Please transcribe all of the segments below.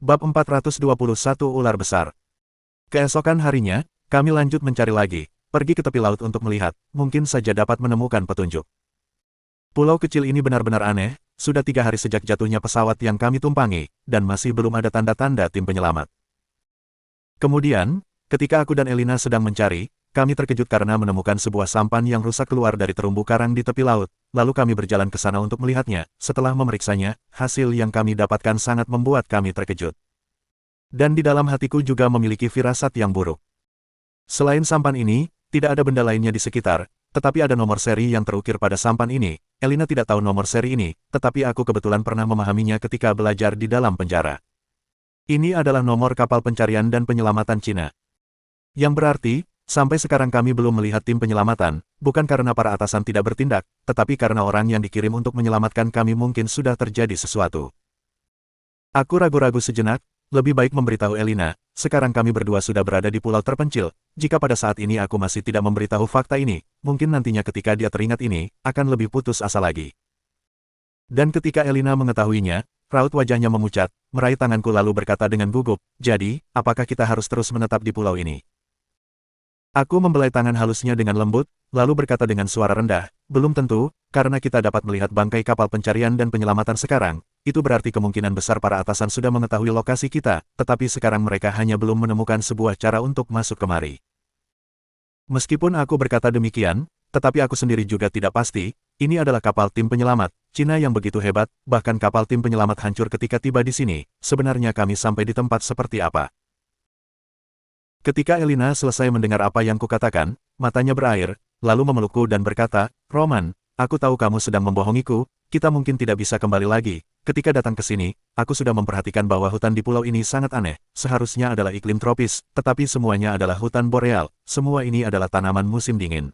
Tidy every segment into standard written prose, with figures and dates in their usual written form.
Bab 421 Ular Besar. Keesokan harinya, kami lanjut mencari lagi, pergi ke tepi laut untuk melihat, mungkin saja dapat menemukan petunjuk. Pulau kecil ini benar-benar aneh, sudah 3 hari sejak jatuhnya pesawat yang kami tumpangi, dan masih belum ada tanda-tanda tim penyelamat. Kemudian, ketika aku dan Elina sedang mencari, kami terkejut karena menemukan sebuah sampan yang rusak keluar dari terumbu karang di tepi laut, lalu kami berjalan ke sana untuk melihatnya. Setelah memeriksanya, hasil yang kami dapatkan sangat membuat kami terkejut. Dan di dalam hatiku juga memiliki firasat yang buruk. Selain sampan ini, tidak ada benda lainnya di sekitar, tetapi ada nomor seri yang terukir pada sampan ini. Elina tidak tahu nomor seri ini, tetapi aku kebetulan pernah memahaminya ketika belajar di dalam penjara. Ini adalah nomor kapal pencarian dan penyelamatan Cina. Yang berarti, sampai sekarang kami belum melihat tim penyelamatan, bukan karena para atasan tidak bertindak, tetapi karena orang yang dikirim untuk menyelamatkan kami mungkin sudah terjadi sesuatu. Aku ragu-ragu sejenak, lebih baik memberitahu Elina, sekarang kami berdua sudah berada di pulau terpencil, jika pada saat ini aku masih tidak memberitahu fakta ini, mungkin nantinya ketika dia teringat ini, akan lebih putus asa lagi. Dan ketika Elina mengetahuinya, raut wajahnya memucat, meraih tanganku lalu berkata dengan gugup, jadi, apakah kita harus terus menetap di pulau ini? Aku membelai tangan halusnya dengan lembut, lalu berkata dengan suara rendah, belum tentu, karena kita dapat melihat bangkai kapal pencarian dan penyelamatan sekarang, itu berarti kemungkinan besar para atasan sudah mengetahui lokasi kita, tetapi sekarang mereka hanya belum menemukan sebuah cara untuk masuk kemari. Meskipun aku berkata demikian, tetapi aku sendiri juga tidak pasti, ini adalah kapal tim penyelamat, Cina yang begitu hebat, bahkan kapal tim penyelamat hancur ketika tiba di sini, sebenarnya kami sampai di tempat seperti apa? Ketika Elina selesai mendengar apa yang kukatakan, matanya berair, lalu memelukku dan berkata, Roman, aku tahu kamu sedang membohongiku, kita mungkin tidak bisa kembali lagi. Ketika datang ke sini, aku sudah memperhatikan bahwa hutan di pulau ini sangat aneh, seharusnya adalah iklim tropis, tetapi semuanya adalah hutan boreal, semua ini adalah tanaman musim dingin.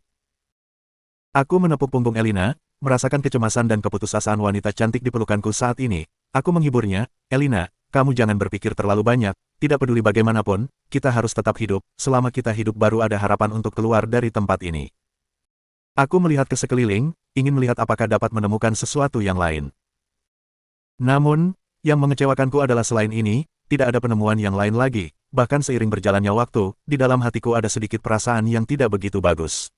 Aku menepuk punggung Elina, merasakan kecemasan dan keputusasaan wanita cantik di pelukanku saat ini. Aku menghiburnya, Elina, kamu jangan berpikir terlalu banyak, tidak peduli bagaimanapun, kita harus tetap hidup, selama kita hidup baru ada harapan untuk keluar dari tempat ini. Aku melihat ke sekeliling, ingin melihat apakah dapat menemukan sesuatu yang lain. Namun, yang mengecewakanku adalah selain ini, tidak ada penemuan yang lain lagi, bahkan seiring berjalannya waktu, di dalam hatiku ada sedikit perasaan yang tidak begitu bagus.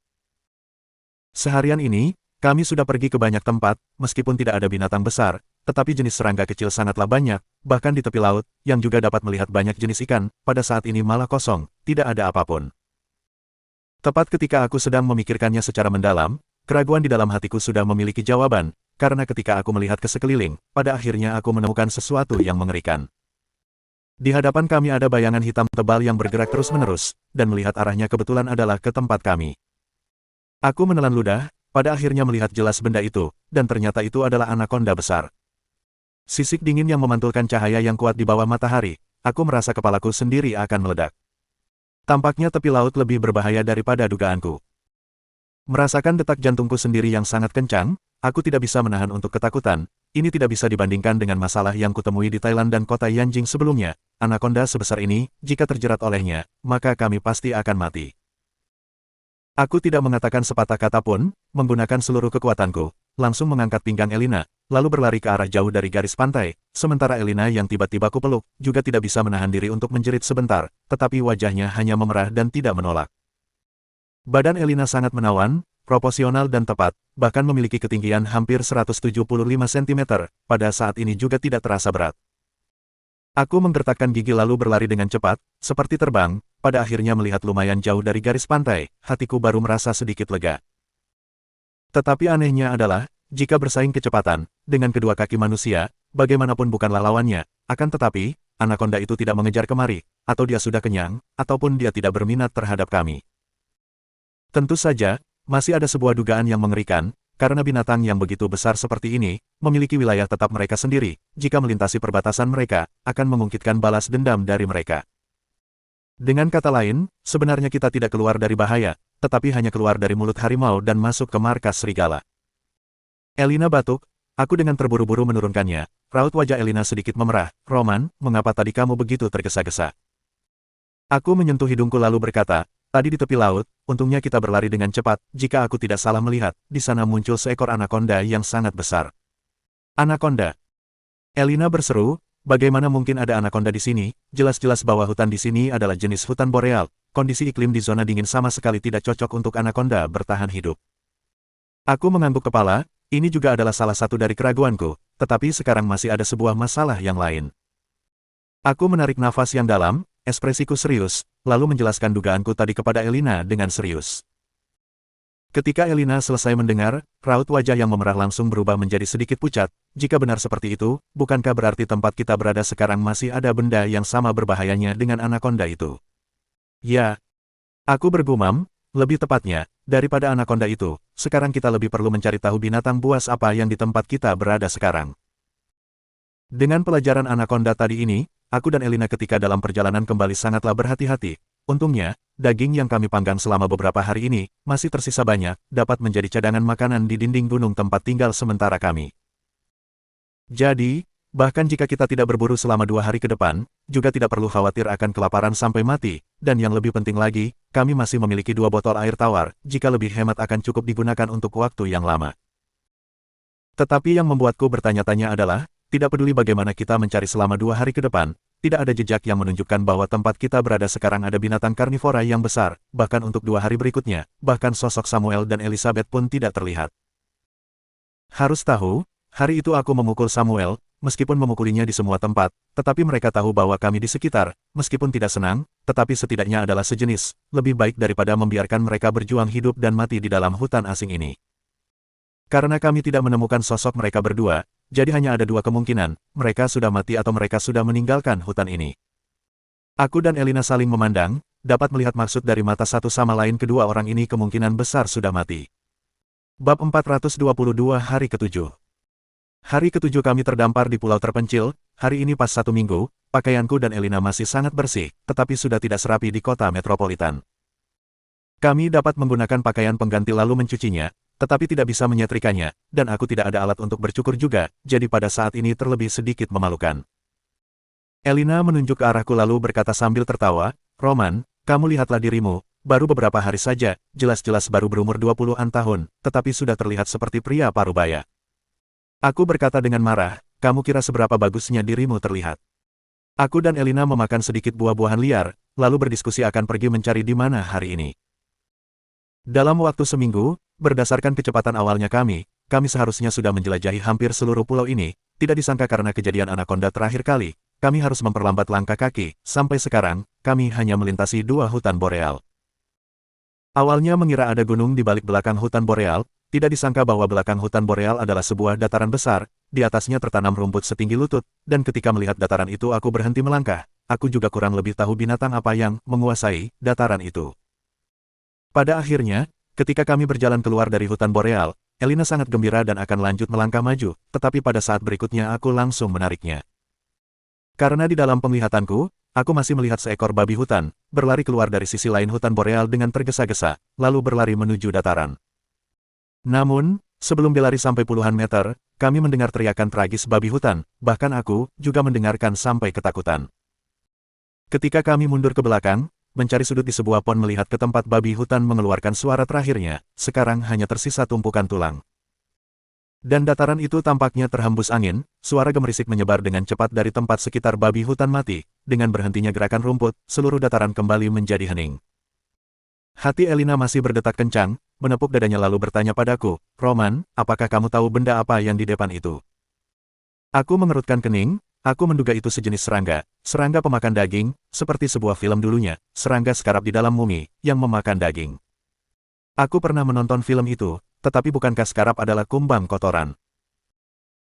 Seharian ini, kami sudah pergi ke banyak tempat, meskipun tidak ada binatang besar, tetapi jenis serangga kecil sangatlah banyak, bahkan di tepi laut, yang juga dapat melihat banyak jenis ikan, pada saat ini malah kosong, tidak ada apapun. Tepat ketika aku sedang memikirkannya secara mendalam, keraguan di dalam hatiku sudah memiliki jawaban, karena ketika aku melihat ke sekeliling, pada akhirnya aku menemukan sesuatu yang mengerikan. Di hadapan kami ada bayangan hitam tebal yang bergerak terus-menerus, dan melihat arahnya kebetulan adalah ke tempat kami. Aku menelan ludah, pada akhirnya melihat jelas benda itu, dan ternyata itu adalah anakonda besar. Sisik dingin yang memantulkan cahaya yang kuat di bawah matahari, aku merasa kepalaku sendiri akan meledak. Tampaknya tepi laut lebih berbahaya daripada dugaanku. Merasakan detak jantungku sendiri yang sangat kencang, aku tidak bisa menahan untuk ketakutan. Ini tidak bisa dibandingkan dengan masalah yang kutemui di Thailand dan kota Yanjing sebelumnya. Anakonda sebesar ini, jika terjerat olehnya, maka kami pasti akan mati. Aku tidak mengatakan sepatah kata pun, menggunakan seluruh kekuatanku, langsung mengangkat pinggang Elina, lalu berlari ke arah jauh dari garis pantai, sementara Elina yang tiba-tiba kupeluk, juga tidak bisa menahan diri untuk menjerit sebentar, tetapi wajahnya hanya memerah dan tidak menolak. Badan Elina sangat menawan, proporsional dan tepat, bahkan memiliki ketinggian hampir 175 cm, pada saat ini juga tidak terasa berat. Aku menggertakkan gigi lalu berlari dengan cepat, seperti terbang, pada akhirnya melihat lumayan jauh dari garis pantai, hatiku baru merasa sedikit lega. Tetapi anehnya adalah, jika bersaing kecepatan, dengan kedua kaki manusia, bagaimanapun bukanlah lawannya, akan tetapi, anakonda itu tidak mengejar kemari, atau dia sudah kenyang, ataupun dia tidak berminat terhadap kami. Tentu saja, masih ada sebuah dugaan yang mengerikan, karena binatang yang begitu besar seperti ini, memiliki wilayah tetap mereka sendiri, jika melintasi perbatasan mereka, akan mengungkitkan balas dendam dari mereka. Dengan kata lain, sebenarnya kita tidak keluar dari bahaya, tetapi hanya keluar dari mulut harimau dan masuk ke markas serigala. Elina batuk, aku dengan terburu-buru menurunkannya, raut wajah Elina sedikit memerah, Roman, mengapa tadi kamu begitu tergesa-gesa? Aku menyentuh hidungku lalu berkata, tadi di tepi laut, untungnya kita berlari dengan cepat, jika aku tidak salah melihat, di sana muncul seekor anakonda yang sangat besar. Anakonda. Elina berseru, bagaimana mungkin ada anaconda di sini? Jelas-jelas bahwa hutan di sini adalah jenis hutan boreal. Kondisi iklim di zona dingin sama sekali tidak cocok untuk anaconda bertahan hidup. Aku mengangguk kepala, ini juga adalah salah satu dari keraguanku, tetapi sekarang masih ada sebuah masalah yang lain. Aku menarik nafas yang dalam, ekspresiku serius, lalu menjelaskan dugaanku tadi kepada Elina dengan serius. Ketika Elina selesai mendengar, raut wajah yang memerah langsung berubah menjadi sedikit pucat. Jika benar seperti itu, bukankah berarti tempat kita berada sekarang masih ada benda yang sama berbahayanya dengan anaconda itu? Ya, aku bergumam, lebih tepatnya, daripada anaconda itu, sekarang kita lebih perlu mencari tahu binatang buas apa yang di tempat kita berada sekarang. Dengan pelajaran anaconda tadi ini, aku dan Elina ketika dalam perjalanan kembali sangatlah berhati-hati. Untungnya, daging yang kami panggang selama beberapa hari ini, masih tersisa banyak, dapat menjadi cadangan makanan di dinding gunung tempat tinggal sementara kami. Jadi, bahkan jika kita tidak berburu selama 2 hari ke depan, juga tidak perlu khawatir akan kelaparan sampai mati, dan yang lebih penting lagi, kami masih memiliki 2 botol air tawar, jika lebih hemat akan cukup digunakan untuk waktu yang lama. Tetapi yang membuatku bertanya-tanya adalah, tidak peduli bagaimana kita mencari selama 2 hari ke depan, tidak ada jejak yang menunjukkan bahwa tempat kita berada sekarang ada binatang karnivora yang besar, bahkan untuk 2 hari berikutnya, bahkan sosok Samuel dan Elizabeth pun tidak terlihat. Harus tahu, hari itu aku memukul Samuel, meskipun memukulinya di semua tempat, tetapi mereka tahu bahwa kami di sekitar, meskipun tidak senang, tetapi setidaknya adalah sejenis, lebih baik daripada membiarkan mereka berjuang hidup dan mati di dalam hutan asing ini. Karena kami tidak menemukan sosok mereka berdua, jadi hanya ada 2 kemungkinan, mereka sudah mati atau mereka sudah meninggalkan hutan ini. Aku dan Elina saling memandang, dapat melihat maksud dari mata satu sama lain kedua orang ini kemungkinan besar sudah mati. Bab 422 Hari ke-7. Hari ke-7 kami terdampar di pulau terpencil, hari ini pas 1 minggu, pakaianku dan Elina masih sangat bersih, tetapi sudah tidak serapi di kota metropolitan. Kami dapat menggunakan pakaian pengganti lalu mencucinya, tetapi tidak bisa menyetrikanya, dan aku tidak ada alat untuk bercukur juga, jadi pada saat ini terlebih sedikit memalukan. Elina menunjuk ke arahku lalu berkata sambil tertawa, "Roman, kamu lihatlah dirimu, baru beberapa hari saja, jelas-jelas baru berumur 20-an tahun, tetapi sudah terlihat seperti pria parubaya." Aku berkata dengan marah, "Kamu kira seberapa bagusnya dirimu terlihat?" Aku dan Elina memakan sedikit buah-buahan liar, lalu berdiskusi akan pergi mencari di mana hari ini. Dalam waktu seminggu, berdasarkan kecepatan awalnya kami seharusnya sudah menjelajahi hampir seluruh pulau ini, tidak disangka karena kejadian anaconda terakhir kali, kami harus memperlambat langkah kaki, sampai sekarang, kami hanya melintasi 2 hutan boreal. Awalnya mengira ada gunung di balik belakang hutan boreal, tidak disangka bahwa belakang hutan boreal adalah sebuah dataran besar, di atasnya tertanam rumput setinggi lutut, dan ketika melihat dataran itu aku berhenti melangkah, aku juga kurang lebih tahu binatang apa yang menguasai dataran itu. Pada akhirnya, ketika kami berjalan keluar dari hutan boreal, Elina sangat gembira dan akan lanjut melangkah maju, tetapi pada saat berikutnya aku langsung menariknya. Karena di dalam penglihatanku, aku masih melihat seekor babi hutan, berlari keluar dari sisi lain hutan boreal dengan tergesa-gesa, lalu berlari menuju dataran. Namun, sebelum berlari sampai puluhan meter, kami mendengar teriakan tragis babi hutan, bahkan aku juga mendengarkan sampai ketakutan. Ketika kami mundur ke belakang, mencari sudut di sebuah pon melihat ke tempat babi hutan mengeluarkan suara terakhirnya, sekarang hanya tersisa tumpukan tulang. Dan dataran itu tampaknya terhembus angin, suara gemerisik menyebar dengan cepat dari tempat sekitar babi hutan mati, dengan berhentinya gerakan rumput, seluruh dataran kembali menjadi hening. Hati Elina masih berdetak kencang, menepuk dadanya lalu bertanya padaku, "Roman, apakah kamu tahu benda apa yang di depan itu?" Aku mengerutkan kening. Aku menduga itu sejenis serangga pemakan daging, seperti sebuah film dulunya, serangga sekarab di dalam mumi, yang memakan daging. Aku pernah menonton film itu, tetapi bukankah sekarab adalah kumbang kotoran?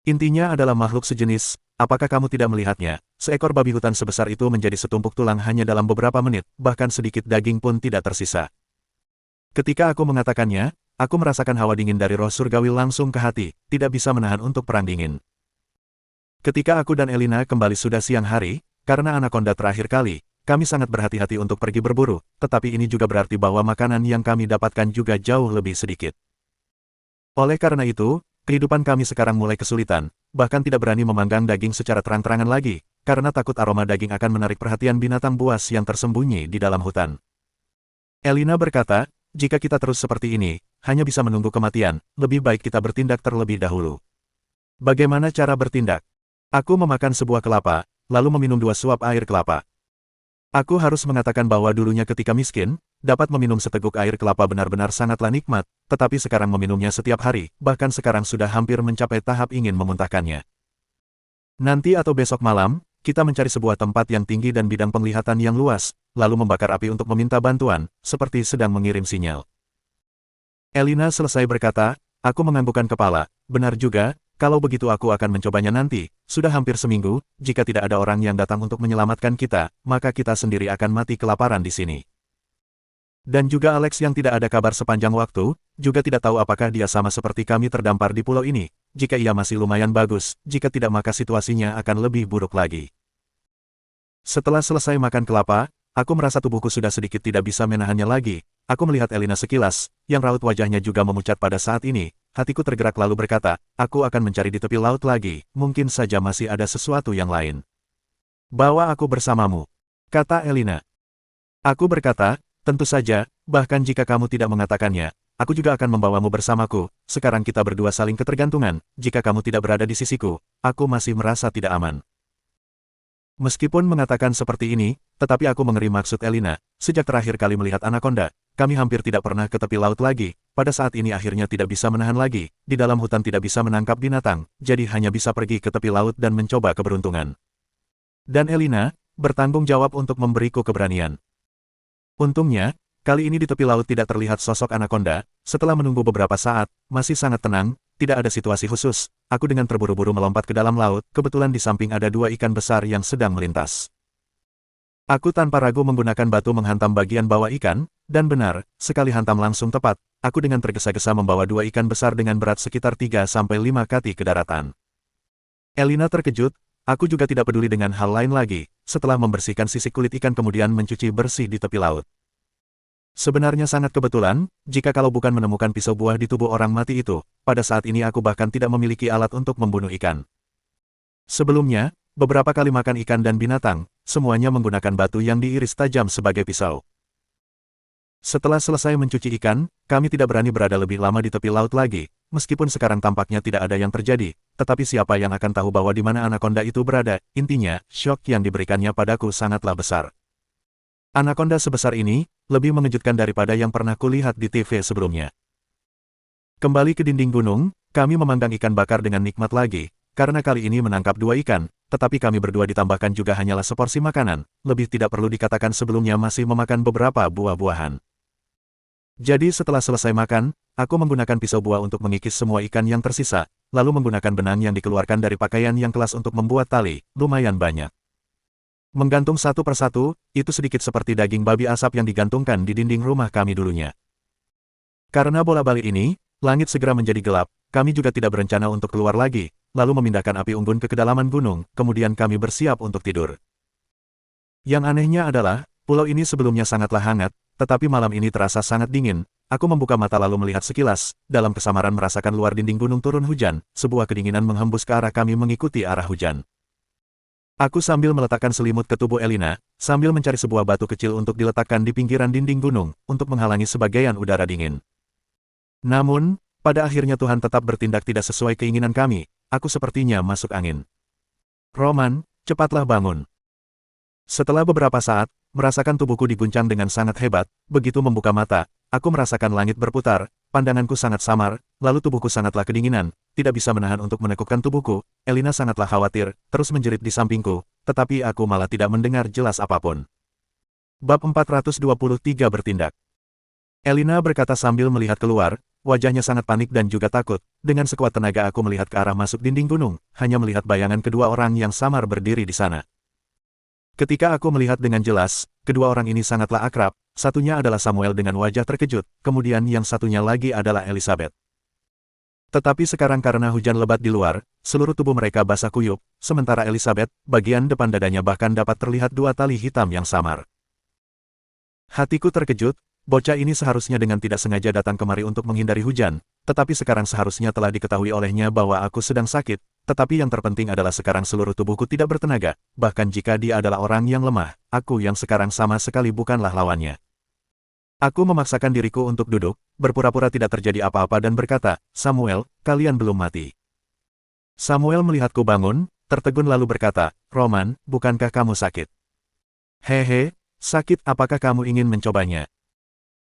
Intinya adalah makhluk sejenis, apakah kamu tidak melihatnya? Seekor babi hutan sebesar itu menjadi setumpuk tulang hanya dalam beberapa menit, bahkan sedikit daging pun tidak tersisa. Ketika aku mengatakannya, aku merasakan hawa dingin dari roh surgawi langsung ke hati, tidak bisa menahan untuk perang dingin. Ketika aku dan Elina kembali sudah siang hari, karena anaconda terakhir kali, kami sangat berhati-hati untuk pergi berburu, tetapi ini juga berarti bahwa makanan yang kami dapatkan juga jauh lebih sedikit. Oleh karena itu, kehidupan kami sekarang mulai kesulitan, bahkan tidak berani memanggang daging secara terang-terangan lagi, karena takut aroma daging akan menarik perhatian binatang buas yang tersembunyi di dalam hutan. Elina berkata, "Jika kita terus seperti ini, hanya bisa menunggu kematian, lebih baik kita bertindak terlebih dahulu." "Bagaimana cara bertindak?" Aku memakan sebuah kelapa, lalu meminum 2 suap air kelapa. Aku harus mengatakan bahwa dulunya ketika miskin, dapat meminum seteguk air kelapa benar-benar sangatlah nikmat, tetapi sekarang meminumnya setiap hari, bahkan sekarang sudah hampir mencapai tahap ingin memuntahkannya. Nanti atau besok malam, kita mencari sebuah tempat yang tinggi dan bidang penglihatan yang luas, lalu membakar api untuk meminta bantuan, seperti sedang mengirim sinyal. Elina selesai berkata, aku menganggukkan kepala, benar juga, kalau begitu aku akan mencobanya nanti, sudah hampir seminggu, jika tidak ada orang yang datang untuk menyelamatkan kita, maka kita sendiri akan mati kelaparan di sini. Dan juga Alex yang tidak ada kabar sepanjang waktu, juga tidak tahu apakah dia sama seperti kami terdampar di pulau ini, jika ia masih lumayan bagus, jika tidak maka situasinya akan lebih buruk lagi. Setelah selesai makan kelapa, aku merasa tubuhku sudah sedikit tidak bisa menahannya lagi. Aku melihat Elina sekilas, yang raut wajahnya juga memucat pada saat ini. Hatiku tergerak lalu berkata, aku akan mencari di tepi laut lagi, mungkin saja masih ada sesuatu yang lain. Bawa aku bersamamu, kata Elina. Aku berkata, tentu saja, bahkan jika kamu tidak mengatakannya, aku juga akan membawamu bersamaku. Sekarang kita berdua saling ketergantungan, jika kamu tidak berada di sisiku, aku masih merasa tidak aman. Meskipun mengatakan seperti ini, tetapi aku mengeri maksud Elina. Sejak terakhir kali melihat anaconda, kami hampir tidak pernah ke tepi laut lagi. Pada saat ini akhirnya tidak bisa menahan lagi. Di dalam hutan tidak bisa menangkap binatang, jadi hanya bisa pergi ke tepi laut dan mencoba keberuntungan. Dan Elina bertanggung jawab untuk memberiku keberanian. Untungnya, kali ini di tepi laut tidak terlihat sosok anaconda. Setelah menunggu beberapa saat, masih sangat tenang, tidak ada situasi khusus. Aku dengan terburu-buru melompat ke dalam laut, kebetulan di samping ada 2 ikan besar yang sedang melintas. Aku tanpa ragu menggunakan batu menghantam bagian bawah ikan, dan benar, sekali hantam langsung tepat, aku dengan tergesa-gesa membawa 2 ikan besar dengan berat sekitar 3-5 kati ke daratan. Elina terkejut, aku juga tidak peduli dengan hal lain lagi, setelah membersihkan sisik kulit ikan kemudian mencuci bersih di tepi laut. Sebenarnya sangat kebetulan, jika kalau bukan menemukan pisau buah di tubuh orang mati itu, pada saat ini aku bahkan tidak memiliki alat untuk membunuh ikan. Sebelumnya, beberapa kali makan ikan dan binatang, semuanya menggunakan batu yang diiris tajam sebagai pisau. Setelah selesai mencuci ikan, kami tidak berani berada lebih lama di tepi laut lagi, meskipun sekarang tampaknya tidak ada yang terjadi, tetapi siapa yang akan tahu bahwa di mana anaconda itu berada, intinya, syok yang diberikannya padaku sangatlah besar. Anaconda sebesar ini, lebih mengejutkan daripada yang pernah kulihat di TV sebelumnya. Kembali ke dinding gunung, kami memanggang ikan bakar dengan nikmat lagi, karena kali ini menangkap 2 ikan, tetapi kami berdua ditambahkan juga hanyalah seporsi makanan, lebih tidak perlu dikatakan sebelumnya masih memakan beberapa buah-buahan. Jadi setelah selesai makan, aku menggunakan pisau buah untuk mengikis semua ikan yang tersisa, lalu menggunakan benang yang dikeluarkan dari pakaian yang kelas untuk membuat tali, lumayan banyak. Menggantung satu persatu, itu sedikit seperti daging babi asap yang digantungkan di dinding rumah kami dulunya. Karena bola-balik ini, langit segera menjadi gelap, kami juga tidak berencana untuk keluar lagi, lalu memindahkan api unggun ke kedalaman gunung, kemudian kami bersiap untuk tidur. Yang anehnya adalah, pulau ini sebelumnya sangatlah hangat, tetapi malam ini terasa sangat dingin. Aku membuka mata lalu melihat sekilas, dalam kesamaran merasakan luar dinding gunung turun hujan, sebuah kedinginan menghembus ke arah kami mengikuti arah hujan. Aku sambil meletakkan selimut ke tubuh Elina, sambil mencari sebuah batu kecil untuk diletakkan di pinggiran dinding gunung, untuk menghalangi sebagian udara dingin. Namun, pada akhirnya Tuhan tetap bertindak tidak sesuai keinginan kami, aku sepertinya masuk angin. Roman, cepatlah bangun. Setelah beberapa saat, merasakan tubuhku diguncang dengan sangat hebat, begitu membuka mata, aku merasakan langit berputar, pandanganku sangat samar, lalu tubuhku sangatlah kedinginan, tidak bisa menahan untuk menekukkan tubuhku. Elina sangatlah khawatir, terus menjerit di sampingku, tetapi aku malah tidak mendengar jelas apapun. Bab 423 bertindak. Elina berkata sambil melihat keluar, wajahnya sangat panik dan juga takut. Dengan sekuat tenaga aku melihat ke arah masuk dinding gunung, hanya melihat bayangan kedua orang yang samar berdiri di sana. Ketika aku melihat dengan jelas, kedua orang ini sangatlah akrab, satunya adalah Samuel dengan wajah terkejut, kemudian yang satunya lagi adalah Elizabeth. Tetapi sekarang karena hujan lebat di luar, seluruh tubuh mereka basah kuyup, sementara Elizabeth, bagian depan dadanya bahkan dapat terlihat 2 tali hitam yang samar. Hatiku terkejut, bocah ini seharusnya dengan tidak sengaja datang kemari untuk menghindari hujan, tetapi sekarang seharusnya telah diketahui olehnya bahwa aku sedang sakit, tetapi yang terpenting adalah sekarang seluruh tubuhku tidak bertenaga, bahkan jika dia adalah orang yang lemah, aku yang sekarang sama sekali bukanlah lawannya. Aku memaksakan diriku untuk duduk, berpura-pura tidak terjadi apa-apa dan berkata, Samuel, kalian belum mati. Samuel melihatku bangun, tertegun lalu berkata, Roman, bukankah kamu sakit? Hehe, sakit, apakah kamu ingin mencobanya?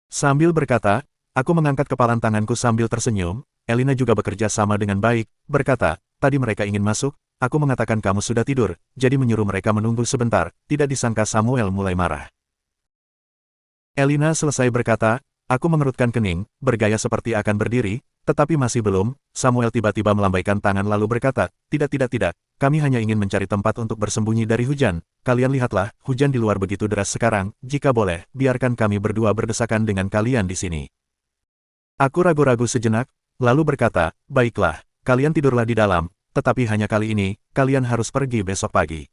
Sambil berkata, aku mengangkat kepalan tanganku sambil tersenyum. Elina juga bekerja sama dengan baik, berkata, tadi mereka ingin masuk, aku mengatakan kamu sudah tidur, jadi menyuruh mereka menunggu sebentar. Tidak disangka Samuel mulai marah. Elina selesai berkata, aku mengerutkan kening, bergaya seperti akan berdiri, tetapi masih belum. Samuel tiba-tiba melambaikan tangan lalu berkata, tidak, kami hanya ingin mencari tempat untuk bersembunyi dari hujan. Kalian lihatlah, hujan di luar begitu deras sekarang, jika boleh, biarkan kami berdua berdesakan dengan kalian di sini. Aku ragu-ragu sejenak, lalu berkata, baiklah, kalian tidurlah di dalam, tetapi hanya kali ini, kalian harus pergi besok pagi.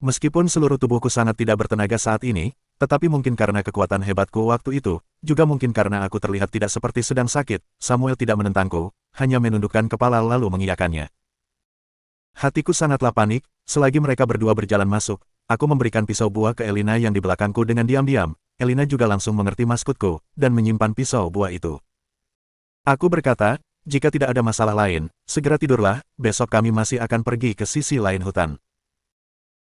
Meskipun seluruh tubuhku sangat tidak bertenaga saat ini, tetapi mungkin karena kekuatan hebatku waktu itu, juga mungkin karena aku terlihat tidak seperti sedang sakit, Samuel tidak menentangku, hanya menundukkan kepala lalu mengiyakannya. Hatiku sangatlah panik, selagi mereka berdua berjalan masuk, aku memberikan pisau buah ke Elina yang di belakangku dengan diam-diam. Elina juga langsung mengerti maksudku, dan menyimpan pisau buah itu. Aku berkata, jika tidak ada masalah lain, segera tidurlah, besok kami masih akan pergi ke sisi lain hutan.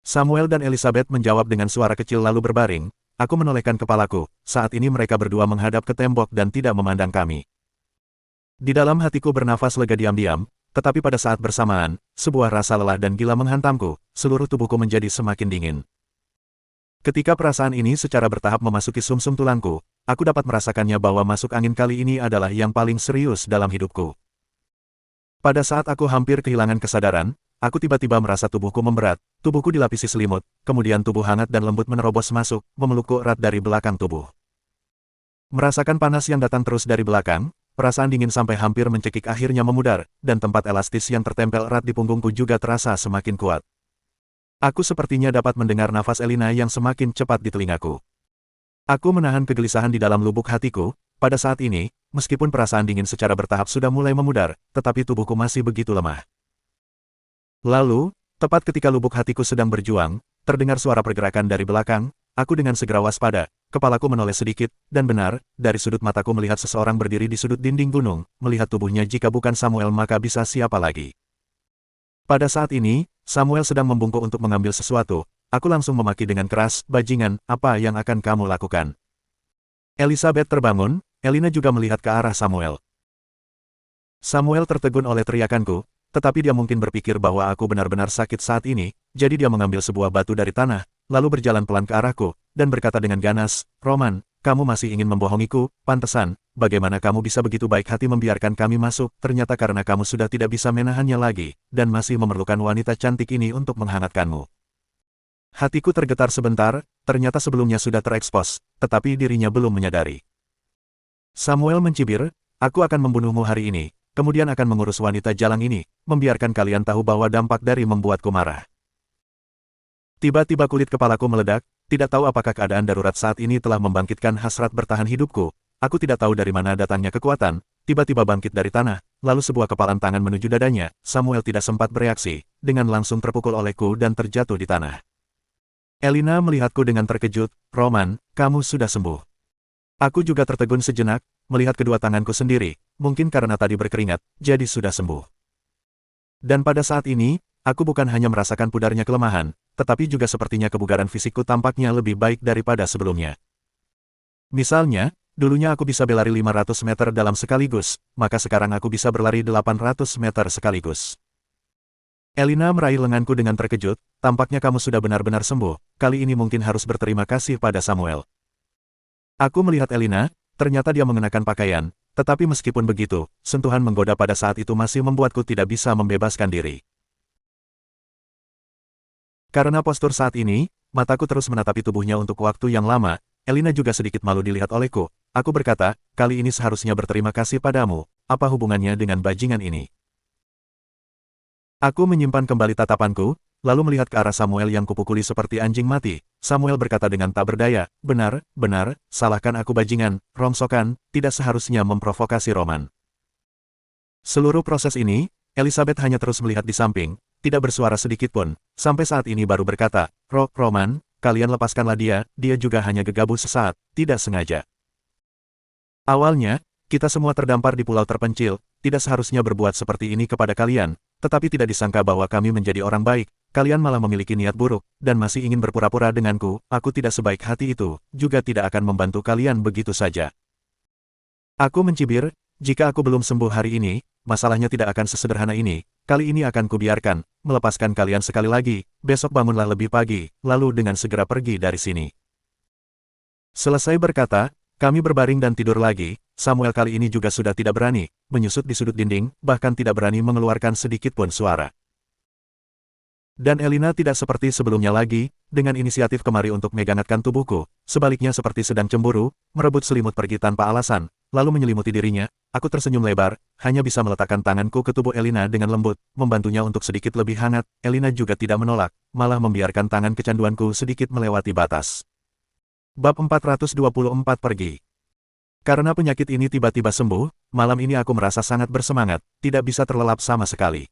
Samuel dan Elizabeth menjawab dengan suara kecil lalu berbaring. Aku menolehkan kepalaku, saat ini mereka berdua menghadap ke tembok dan tidak memandang kami. Di dalam hatiku bernafas lega diam-diam, tetapi pada saat bersamaan, sebuah rasa lelah dan gila menghantamku, seluruh tubuhku menjadi semakin dingin. Ketika perasaan ini secara bertahap memasuki sumsum tulangku, aku dapat merasakannya bahwa masuk angin kali ini adalah yang paling serius dalam hidupku. Pada saat aku hampir kehilangan kesadaran, aku tiba-tiba merasa tubuhku memberat, tubuhku dilapisi selimut, kemudian tubuh hangat dan lembut menerobos masuk, memelukku erat dari belakang tubuh. Merasakan panas yang datang terus dari belakang, perasaan dingin sampai hampir mencekik akhirnya memudar, dan tempat elastis yang tertempel erat di punggungku juga terasa semakin kuat. Aku sepertinya dapat mendengar nafas Elina yang semakin cepat di telingaku. Aku menahan kegelisahan di dalam lubuk hatiku, pada saat ini, meskipun perasaan dingin secara bertahap sudah mulai memudar, tetapi tubuhku masih begitu lemah. Lalu, tepat ketika lubuk hatiku sedang berjuang, terdengar suara pergerakan dari belakang, aku dengan segera waspada, kepalaku menoleh sedikit, dan benar, dari sudut mataku melihat seseorang berdiri di sudut dinding gunung, melihat tubuhnya jika bukan Samuel maka bisa siapa lagi. Pada saat ini, Samuel sedang membungkuk untuk mengambil sesuatu, aku langsung memaki dengan keras, bajingan, apa yang akan kamu lakukan? Elizabeth terbangun, Elina juga melihat ke arah Samuel. Samuel tertegun oleh teriakanku, tetapi dia mungkin berpikir bahwa aku benar-benar sakit saat ini, jadi dia mengambil sebuah batu dari tanah, lalu berjalan pelan ke arahku, dan berkata dengan ganas, Roman, kamu masih ingin membohongiku, pantesan, bagaimana kamu bisa begitu baik hati membiarkan kami masuk, ternyata karena kamu sudah tidak bisa menahannya lagi, dan masih memerlukan wanita cantik ini untuk menghangatkanmu. Hatiku tergetar sebentar, ternyata sebelumnya sudah terekspos, tetapi dirinya belum menyadari. Samuel mencibir, aku akan membunuhmu hari ini, kemudian akan mengurus wanita jalang ini, membiarkan kalian tahu bahwa dampak dari membuatku marah. Tiba-tiba kulit kepalaku meledak, tidak tahu apakah keadaan darurat saat ini telah membangkitkan hasrat bertahan hidupku, aku tidak tahu dari mana datangnya kekuatan, tiba-tiba bangkit dari tanah, lalu sebuah kepalan tangan menuju dadanya, Samuel tidak sempat bereaksi, dengan langsung terpukul olehku dan terjatuh di tanah. Elina melihatku dengan terkejut, Roman, kamu sudah sembuh. Aku juga tertegun sejenak, melihat kedua tanganku sendiri, mungkin karena tadi berkeringat, jadi sudah sembuh. Dan pada saat ini, aku bukan hanya merasakan pudarnya kelemahan, tetapi juga sepertinya kebugaran fisikku tampaknya lebih baik daripada sebelumnya. Misalnya, dulunya aku bisa berlari 500 meter dalam sekaligus, maka sekarang aku bisa berlari 800 meter sekaligus. Elina meraih lenganku dengan terkejut, tampaknya kamu sudah benar-benar sembuh, kali ini mungkin harus berterima kasih pada Samuel. Aku melihat Elina, ternyata dia mengenakan pakaian, tetapi meskipun begitu, sentuhan menggoda pada saat itu masih membuatku tidak bisa membebaskan diri. Karena postur saat ini, mataku terus menatapi tubuhnya untuk waktu yang lama, Elina juga sedikit malu dilihat olehku. Aku berkata, kali ini seharusnya berterima kasih padamu, apa hubungannya dengan bajingan ini? Aku menyimpan kembali tatapanku, lalu melihat ke arah Samuel yang kupukuli seperti anjing mati. Samuel berkata dengan tak berdaya, benar, salahkan aku bajingan, rongsokan, tidak seharusnya memprovokasi Roman. Seluruh proses ini, Elizabeth hanya terus melihat di samping, tidak bersuara sedikit pun, sampai saat ini baru berkata, Roman, kalian lepaskanlah dia juga hanya gegabah sesaat, tidak sengaja. Awalnya, kita semua terdampar di pulau terpencil, tidak seharusnya berbuat seperti ini kepada kalian, tetapi tidak disangka bahwa kami menjadi orang baik, kalian malah memiliki niat buruk, dan masih ingin berpura-pura denganku, aku tidak sebaik hati itu, juga tidak akan membantu kalian begitu saja. Aku mencibir, jika aku belum sembuh hari ini, masalahnya tidak akan sesederhana ini, kali ini akan kubiarkan, melepaskan kalian sekali lagi, besok bangunlah lebih pagi, lalu dengan segera pergi dari sini. Selesai berkata, kami berbaring dan tidur lagi, Samuel kali ini juga sudah tidak berani, menyusut di sudut dinding, bahkan tidak berani mengeluarkan sedikit pun suara. Dan Elina tidak seperti sebelumnya lagi, dengan inisiatif kemari untuk menghangatkan tubuhku, sebaliknya seperti sedang cemburu, merebut selimut pergi tanpa alasan, lalu menyelimuti dirinya, aku tersenyum lebar, hanya bisa meletakkan tanganku ke tubuh Elina dengan lembut, membantunya untuk sedikit lebih hangat, Elina juga tidak menolak, malah membiarkan tangan kecanduanku sedikit melewati batas. Bab 424 pergi. Karena penyakit ini tiba-tiba sembuh, malam ini aku merasa sangat bersemangat, tidak bisa terlelap sama sekali.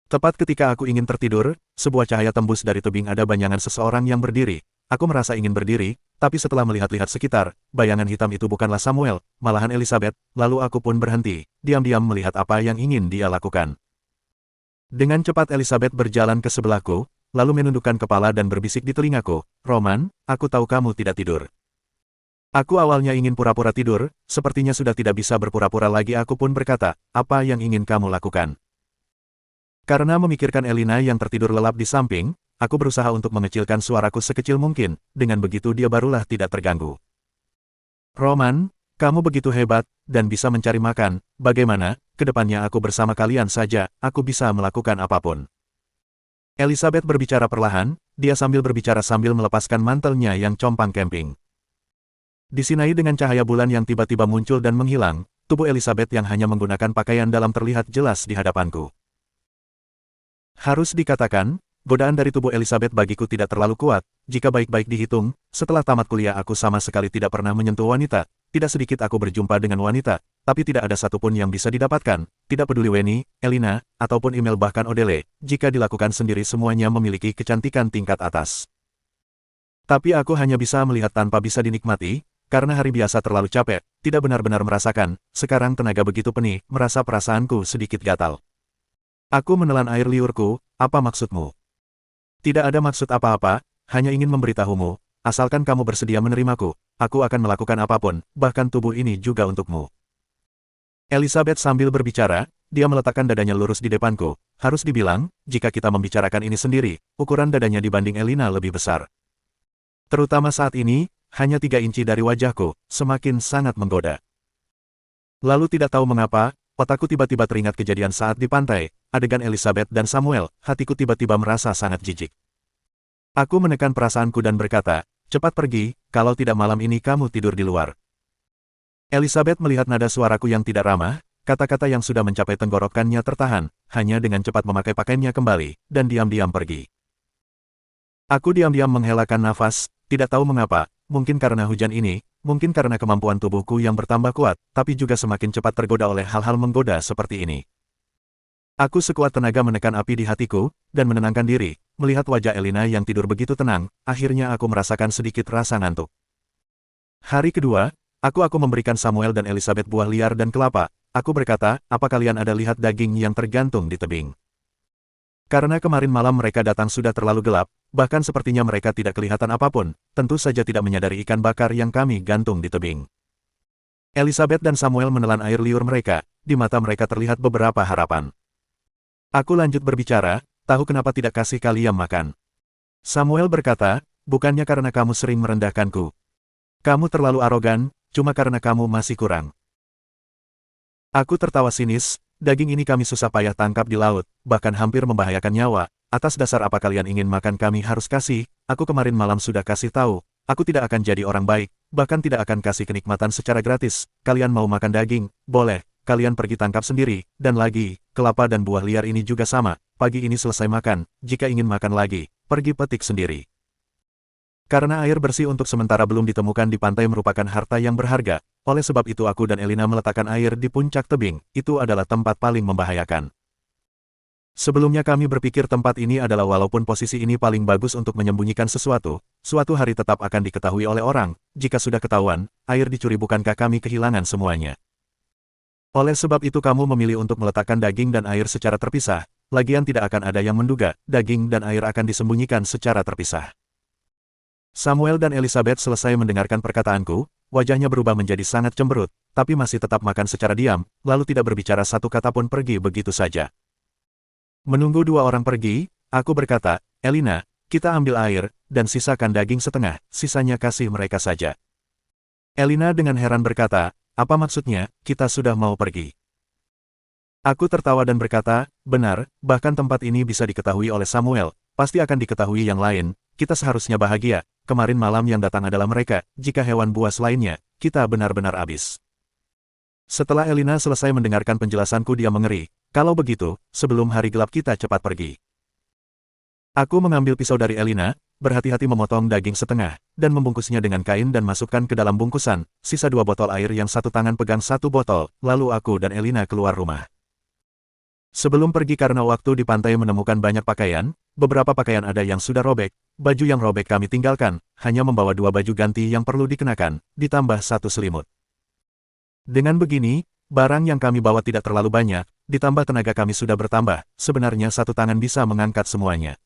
Tepat ketika aku ingin tertidur, sebuah cahaya tembus dari tebing ada bayangan seseorang yang berdiri. Aku merasa ingin berdiri, tapi setelah melihat-lihat sekitar, bayangan hitam itu bukanlah Samuel, malahan Elizabeth, lalu aku pun berhenti, diam-diam melihat apa yang ingin dia lakukan. Dengan cepat Elizabeth berjalan ke sebelahku, lalu menundukkan kepala dan berbisik di telingaku, Roman, aku tahu kamu tidak tidur. Aku awalnya ingin pura-pura tidur, sepertinya sudah tidak bisa berpura-pura lagi aku pun berkata, apa yang ingin kamu lakukan? Karena memikirkan Elina yang tertidur lelap di samping, aku berusaha untuk mengecilkan suaraku sekecil mungkin, dengan begitu dia barulah tidak terganggu. Roman, kamu begitu hebat, dan bisa mencari makan, bagaimana, kedepannya aku bersama kalian saja, aku bisa melakukan apapun. Elizabeth berbicara perlahan, dia sambil berbicara sambil melepaskan mantelnya yang compang camping. Disinai dengan cahaya bulan yang tiba-tiba muncul dan menghilang, tubuh Elizabeth yang hanya menggunakan pakaian dalam terlihat jelas di hadapanku. Harus dikatakan, godaan dari tubuh Elizabeth bagiku tidak terlalu kuat, jika baik-baik dihitung, setelah tamat kuliah aku sama sekali tidak pernah menyentuh wanita, tidak sedikit aku berjumpa dengan wanita, tapi tidak ada satupun yang bisa didapatkan, tidak peduli Weni, Elina, ataupun email bahkan Odele, jika dilakukan sendiri semuanya memiliki kecantikan tingkat atas. Tapi aku hanya bisa melihat tanpa bisa dinikmati, karena hari biasa terlalu capek, tidak benar-benar merasakan, sekarang tenaga begitu penih, merasa perasaanku sedikit gatal. Aku menelan air liurku, apa maksudmu? Tidak ada maksud apa-apa, hanya ingin memberitahumu, asalkan kamu bersedia menerimaku, aku akan melakukan apapun, bahkan tubuh ini juga untukmu. Elizabeth sambil berbicara, dia meletakkan dadanya lurus di depanku. Harus dibilang, jika kita membicarakan ini sendiri, ukuran dadanya dibanding Elina lebih besar. Terutama saat ini, hanya 3 inci dari wajahku, semakin sangat menggoda. Lalu tidak tahu mengapa, otakku tiba-tiba teringat kejadian saat di pantai, adegan Elizabeth dan Samuel, hatiku tiba-tiba merasa sangat jijik. Aku menekan perasaanku dan berkata, cepat pergi, kalau tidak malam ini kamu tidur di luar. Elizabeth melihat nada suaraku yang tidak ramah, kata-kata yang sudah mencapai tenggorokannya tertahan, hanya dengan cepat memakai pakaiannya kembali, dan diam-diam pergi. Aku diam-diam menghelakan nafas, tidak tahu mengapa, mungkin karena hujan ini, mungkin karena kemampuan tubuhku yang bertambah kuat, tapi juga semakin cepat tergoda oleh hal-hal menggoda seperti ini. Aku sekuat tenaga menekan api di hatiku, dan menenangkan diri, melihat wajah Elina yang tidur begitu tenang, akhirnya aku merasakan sedikit rasa ngantuk. Hari kedua, aku memberikan Samuel dan Elizabeth buah liar dan kelapa. Aku berkata, apa kalian ada lihat daging yang tergantung di tebing? Karena kemarin malam mereka datang sudah terlalu gelap, bahkan sepertinya mereka tidak kelihatan apapun, tentu saja tidak menyadari ikan bakar yang kami gantung di tebing. Elizabeth dan Samuel menelan air liur mereka, di mata mereka terlihat beberapa harapan. Aku lanjut berbicara, tahu kenapa tidak kasih kalian makan? Samuel berkata, bukannya karena kamu sering merendahkanku. Kamu terlalu arogan, cuma karena kamu masih kurang. Aku tertawa sinis, daging ini kami susah payah tangkap di laut, bahkan hampir membahayakan nyawa, atas dasar apa kalian ingin makan kami harus kasih, aku kemarin malam sudah kasih tahu, aku tidak akan jadi orang baik, bahkan tidak akan kasih kenikmatan secara gratis, kalian mau makan daging, boleh, kalian pergi tangkap sendiri, dan lagi, kelapa dan buah liar ini juga sama, pagi ini selesai makan, jika ingin makan lagi, pergi petik sendiri. Karena air bersih untuk sementara belum ditemukan di pantai merupakan harta yang berharga, oleh sebab itu aku dan Elina meletakkan air di puncak tebing, itu adalah tempat paling membahayakan. Sebelumnya kami berpikir tempat ini adalah walaupun posisi ini paling bagus untuk menyembunyikan sesuatu, suatu hari tetap akan diketahui oleh orang, jika sudah ketahuan, air dicuri bukankah kami kehilangan semuanya. Oleh sebab itu kamu memilih untuk meletakkan daging dan air secara terpisah, lagian tidak akan ada yang menduga, daging dan air akan disembunyikan secara terpisah. Samuel dan Elizabeth selesai mendengarkan perkataanku, wajahnya berubah menjadi sangat cemberut, tapi masih tetap makan secara diam, lalu tidak berbicara satu kata pun pergi begitu saja. Menunggu dua orang pergi, aku berkata, Elina, kita ambil air, dan sisakan daging setengah, sisanya kasih mereka saja. Elina dengan heran berkata, apa maksudnya, kita sudah mau pergi? Aku tertawa dan berkata, benar, bahkan tempat ini bisa diketahui oleh Samuel, pasti akan diketahui yang lain, kita seharusnya bahagia, kemarin malam yang datang adalah mereka, jika hewan buas lainnya, kita benar-benar habis. Setelah Elina selesai mendengarkan penjelasanku dia mengeri, kalau begitu, sebelum hari gelap kita cepat pergi. Aku mengambil pisau dari Elina, berhati-hati memotong daging setengah, dan membungkusnya dengan kain dan masukkan ke dalam bungkusan, sisa 2 botol air yang satu tangan pegang 1 botol, lalu aku dan Elina keluar rumah. Sebelum pergi karena waktu di pantai menemukan banyak pakaian, beberapa pakaian ada yang sudah robek, baju yang robek kami tinggalkan, hanya membawa 2 baju ganti yang perlu dikenakan, ditambah 1 selimut. Dengan begini, barang yang kami bawa tidak terlalu banyak, ditambah tenaga kami sudah bertambah, sebenarnya 1 tangan bisa mengangkat semuanya.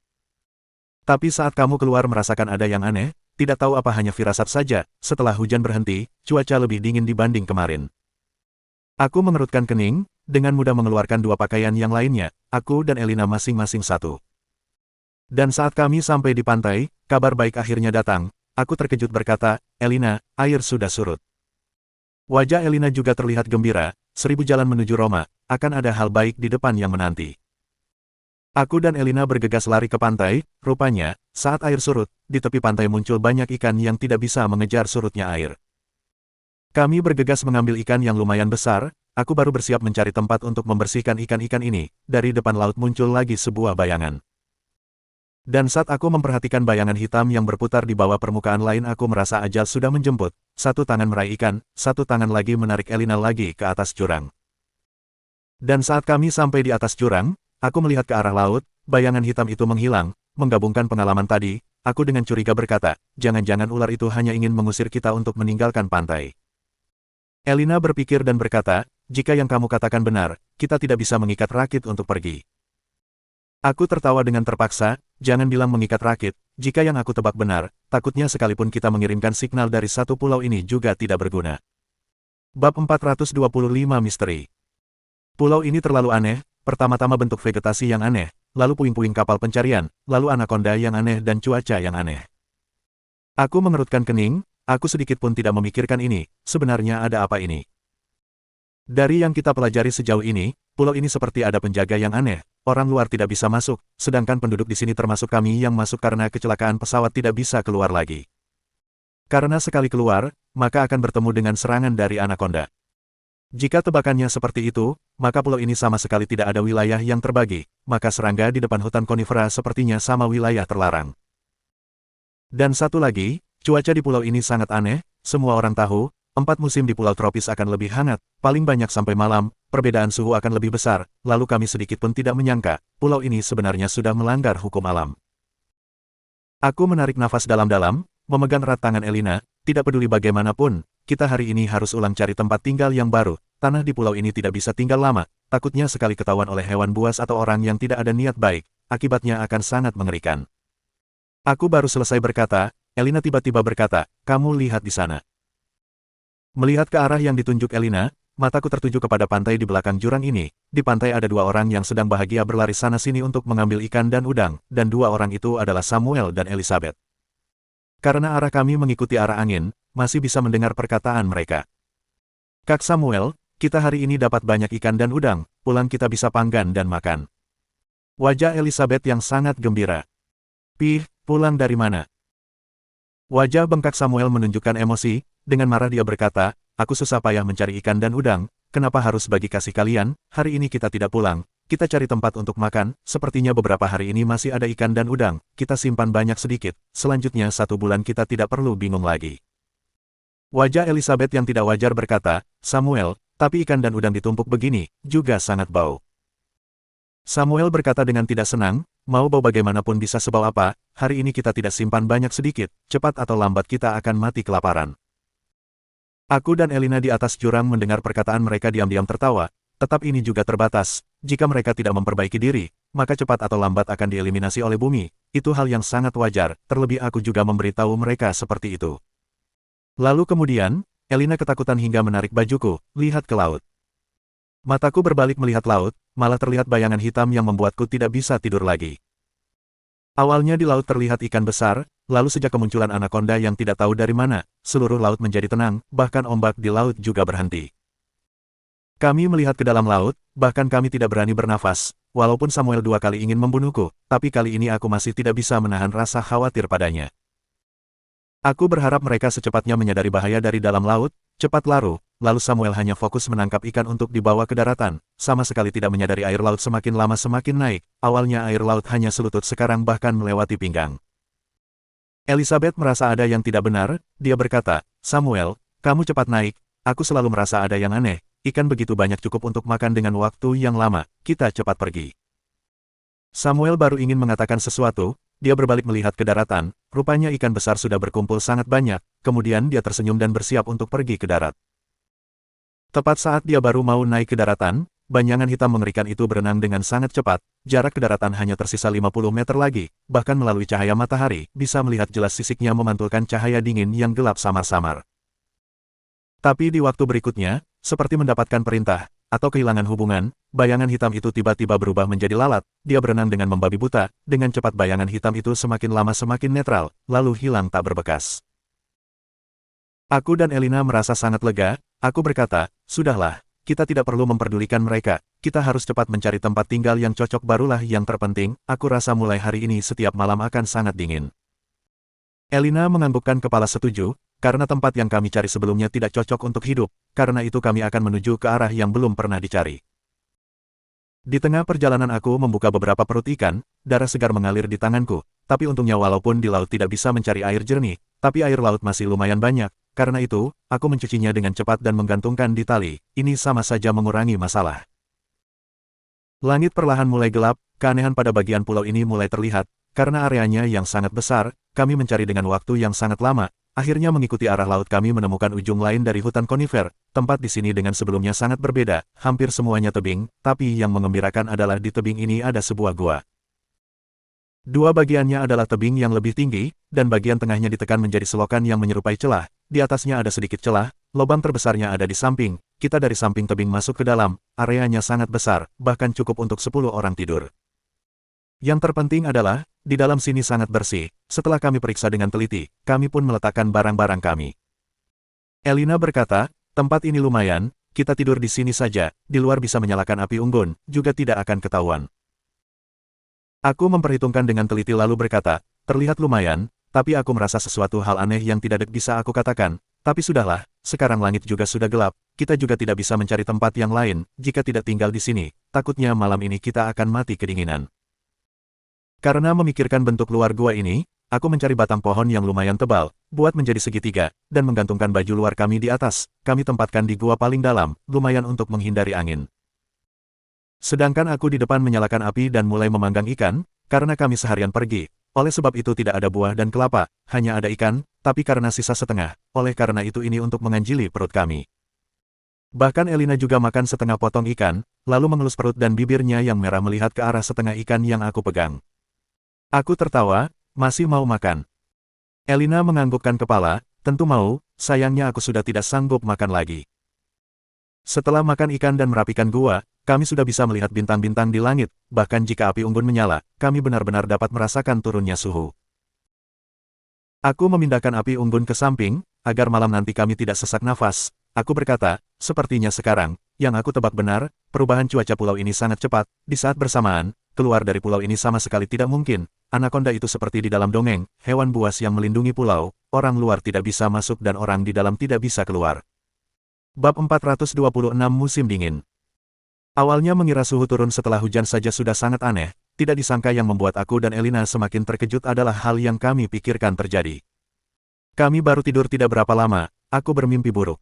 Tapi saat kamu keluar merasakan ada yang aneh, tidak tahu apa hanya firasat saja, setelah hujan berhenti, cuaca lebih dingin dibanding kemarin. Aku mengerutkan kening, dengan mudah mengeluarkan 2 pakaian yang lainnya, aku dan Elina masing-masing 1. Dan saat kami sampai di pantai, kabar baik akhirnya datang, aku terkejut berkata, Elina, air sudah surut. Wajah Elina juga terlihat gembira, 1000 jalan menuju Roma, akan ada hal baik di depan yang menanti. Aku dan Elina bergegas lari ke pantai, rupanya, saat air surut, di tepi pantai muncul banyak ikan yang tidak bisa mengejar surutnya air. Kami bergegas mengambil ikan yang lumayan besar, aku baru bersiap mencari tempat untuk membersihkan ikan-ikan ini, dari depan laut muncul lagi sebuah bayangan. Dan saat aku memperhatikan bayangan hitam yang berputar di bawah permukaan lain aku merasa ajal sudah menjemput, 1 tangan meraih ikan, 1 tangan lagi menarik Elina lagi ke atas jurang. Dan saat kami sampai di atas jurang, aku melihat ke arah laut, bayangan hitam itu menghilang, menggabungkan pengalaman tadi, aku dengan curiga berkata, jangan-jangan ular itu hanya ingin mengusir kita untuk meninggalkan pantai. Elina berpikir dan berkata, jika yang kamu katakan benar, kita tidak bisa mengikat rakit untuk pergi. Aku tertawa dengan terpaksa, jangan bilang mengikat rakit, jika yang aku tebak benar, takutnya sekalipun kita mengirimkan signal dari satu pulau ini juga tidak berguna. Bab 425 Misteri. Pulau ini terlalu aneh, pertama-tama bentuk vegetasi yang aneh, lalu puing-puing kapal pencarian, lalu anakonda yang aneh dan cuaca yang aneh. Aku mengerutkan kening, aku sedikit pun tidak memikirkan ini, sebenarnya ada apa ini? Dari yang kita pelajari sejauh ini, pulau ini seperti ada penjaga yang aneh, orang luar tidak bisa masuk, sedangkan penduduk di sini termasuk kami yang masuk karena kecelakaan pesawat tidak bisa keluar lagi. Karena sekali keluar, maka akan bertemu dengan serangan dari anakonda. Jika tebakannya seperti itu, maka pulau ini sama sekali tidak ada wilayah yang terbagi, maka serangga di depan hutan konifera sepertinya sama wilayah terlarang. Dan satu lagi, cuaca di pulau ini sangat aneh, semua orang tahu, 4 musim di pulau tropis akan lebih hangat, paling banyak sampai malam, perbedaan suhu akan lebih besar, lalu kami sedikit pun tidak menyangka, pulau ini sebenarnya sudah melanggar hukum alam. Aku menarik nafas dalam-dalam, memegang erat tangan Elina, tidak peduli bagaimanapun, kita hari ini harus ulang cari tempat tinggal yang baru, tanah di pulau ini tidak bisa tinggal lama, takutnya sekali ketahuan oleh hewan buas atau orang yang tidak ada niat baik, akibatnya akan sangat mengerikan. Aku baru selesai berkata, Elina tiba-tiba berkata, kamu lihat di sana. Melihat ke arah yang ditunjuk Elina, mataku tertuju kepada pantai di belakang jurang ini, di pantai ada 2 orang yang sedang bahagia berlari sana-sini untuk mengambil ikan dan udang, dan 2 orang itu adalah Samuel dan Elizabeth. Karena arah kami mengikuti arah angin, masih bisa mendengar perkataan mereka. Kak Samuel, kita hari ini dapat banyak ikan dan udang, pulang kita bisa panggang dan makan. Wajah Elizabeth yang sangat gembira. Pih, pulang dari mana? Wajah bengkak Samuel menunjukkan emosi, dengan marah dia berkata, aku susah payah mencari ikan dan udang, kenapa harus bagi kasih kalian, hari ini kita tidak pulang. Kita cari tempat untuk makan, sepertinya beberapa hari ini masih ada ikan dan udang, kita simpan banyak sedikit, selanjutnya 1 bulan kita tidak perlu bingung lagi. Wajah Elizabeth yang tidak wajar berkata, Samuel, tapi ikan dan udang ditumpuk begini, juga sangat bau. Samuel berkata dengan tidak senang, mau bau bagaimanapun bisa sebau apa, hari ini kita tidak simpan banyak sedikit, cepat atau lambat kita akan mati kelaparan. Aku dan Elina di atas jurang mendengar perkataan mereka diam-diam tertawa, tetap ini juga terbatas, jika mereka tidak memperbaiki diri, maka cepat atau lambat akan dieliminasi oleh bumi, itu hal yang sangat wajar, terlebih aku juga memberitahu mereka seperti itu. Lalu kemudian, Elina ketakutan hingga menarik bajuku, lihat ke laut. Mataku berbalik melihat laut, malah terlihat bayangan hitam yang membuatku tidak bisa tidur lagi. Awalnya di laut terlihat ikan besar, lalu sejak kemunculan anaconda yang tidak tahu dari mana, seluruh laut menjadi tenang, bahkan ombak di laut juga berhenti. Kami melihat ke dalam laut, bahkan kami tidak berani bernafas, walaupun Samuel 2 kali ingin membunuhku, tapi kali ini aku masih tidak bisa menahan rasa khawatir padanya. Aku berharap mereka secepatnya menyadari bahaya dari dalam laut, cepat lalu Samuel hanya fokus menangkap ikan untuk dibawa ke daratan, sama sekali tidak menyadari air laut semakin lama semakin naik, awalnya air laut hanya selutut sekarang bahkan melewati pinggang. Elizabeth merasa ada yang tidak benar, dia berkata, Samuel, kamu cepat naik, aku selalu merasa ada yang aneh, ikan begitu banyak cukup untuk makan dengan waktu yang lama, kita cepat pergi. Samuel baru ingin mengatakan sesuatu, dia berbalik melihat ke daratan, rupanya ikan besar sudah berkumpul sangat banyak, kemudian dia tersenyum dan bersiap untuk pergi ke darat. Tepat saat dia baru mau naik ke daratan, bayangan hitam mengerikan itu berenang dengan sangat cepat, jarak ke daratan hanya tersisa 50 meter lagi, bahkan melalui cahaya matahari, bisa melihat jelas sisiknya memantulkan cahaya dingin yang gelap samar-samar. Tapi di waktu berikutnya, seperti mendapatkan perintah, atau kehilangan hubungan, bayangan hitam itu tiba-tiba berubah menjadi lalat, dia berenang dengan membabi buta, dengan cepat bayangan hitam itu semakin lama semakin netral, lalu hilang tak berbekas. Aku dan Elina merasa sangat lega, aku berkata, sudahlah, kita tidak perlu memperdulikan mereka, kita harus cepat mencari tempat tinggal yang cocok barulah yang terpenting, aku rasa mulai hari ini setiap malam akan sangat dingin. Elina menganggukkan kepala setuju, karena tempat yang kami cari sebelumnya tidak cocok untuk hidup, karena itu kami akan menuju ke arah yang belum pernah dicari. Di tengah perjalanan aku membuka beberapa perut ikan, darah segar mengalir di tanganku, tapi untungnya walaupun di laut tidak bisa mencari air jernih, tapi air laut masih lumayan banyak, karena itu, aku mencucinya dengan cepat dan menggantungkan di tali, ini sama saja mengurangi masalah. Langit perlahan mulai gelap, keanehan pada bagian pulau ini mulai terlihat, karena areanya yang sangat besar, kami mencari dengan waktu yang sangat lama, akhirnya mengikuti arah laut kami menemukan ujung lain dari hutan konifer, tempat di sini dengan sebelumnya sangat berbeda, hampir semuanya tebing, tapi yang mengembirakan adalah di tebing ini ada sebuah gua. Dua bagiannya adalah tebing yang lebih tinggi, dan bagian tengahnya ditekan menjadi selokan yang menyerupai celah, di atasnya ada sedikit celah, lubang terbesarnya ada di samping, kita dari samping tebing masuk ke dalam, areanya sangat besar, bahkan cukup untuk 10 orang tidur. Yang terpenting adalah, di dalam sini sangat bersih, setelah kami periksa dengan teliti, kami pun meletakkan barang-barang kami. Elina berkata, tempat ini lumayan, kita tidur di sini saja, di luar bisa menyalakan api unggun, juga tidak akan ketahuan. Aku memperhitungkan dengan teliti lalu berkata, terlihat lumayan, tapi aku merasa sesuatu hal aneh yang tidak bisa aku katakan, tapi sudahlah, sekarang langit juga sudah gelap, kita juga tidak bisa mencari tempat yang lain, jika tidak tinggal di sini, takutnya malam ini kita akan mati kedinginan. Karena memikirkan bentuk luar gua ini, aku mencari batang pohon yang lumayan tebal, buat menjadi segitiga, dan menggantungkan baju luar kami di atas, kami tempatkan di gua paling dalam, lumayan untuk menghindari angin. Sedangkan aku di depan menyalakan api dan mulai memanggang ikan, karena kami seharian pergi, oleh sebab itu tidak ada buah dan kelapa, hanya ada ikan, tapi karena sisa setengah, oleh karena itu ini untuk menganjili perut kami. Bahkan Elina juga makan setengah potong ikan, lalu mengelus perut dan bibirnya yang merah melihat ke arah setengah ikan yang aku pegang. Aku tertawa, masih mau makan. Elina menganggukkan kepala, tentu mau, sayangnya aku sudah tidak sanggup makan lagi. Setelah makan ikan dan merapikan gua, kami sudah bisa melihat bintang-bintang di langit, bahkan jika api unggun menyala, kami benar-benar dapat merasakan turunnya suhu. Aku memindahkan api unggun ke samping, agar malam nanti kami tidak sesak nafas. Aku berkata, sepertinya sekarang, yang aku tebak benar, perubahan cuaca pulau ini sangat cepat, di saat bersamaan, keluar dari pulau ini sama sekali tidak mungkin. Anaconda itu seperti di dalam dongeng, hewan buas yang melindungi pulau, orang luar tidak bisa masuk dan orang di dalam tidak bisa keluar. Bab 426 Musim Dingin. Awalnya mengira suhu turun setelah hujan saja sudah sangat aneh, tidak disangka yang membuat aku dan Elina semakin terkejut adalah hal yang kami pikirkan terjadi. Kami baru tidur tidak berapa lama, aku bermimpi buruk.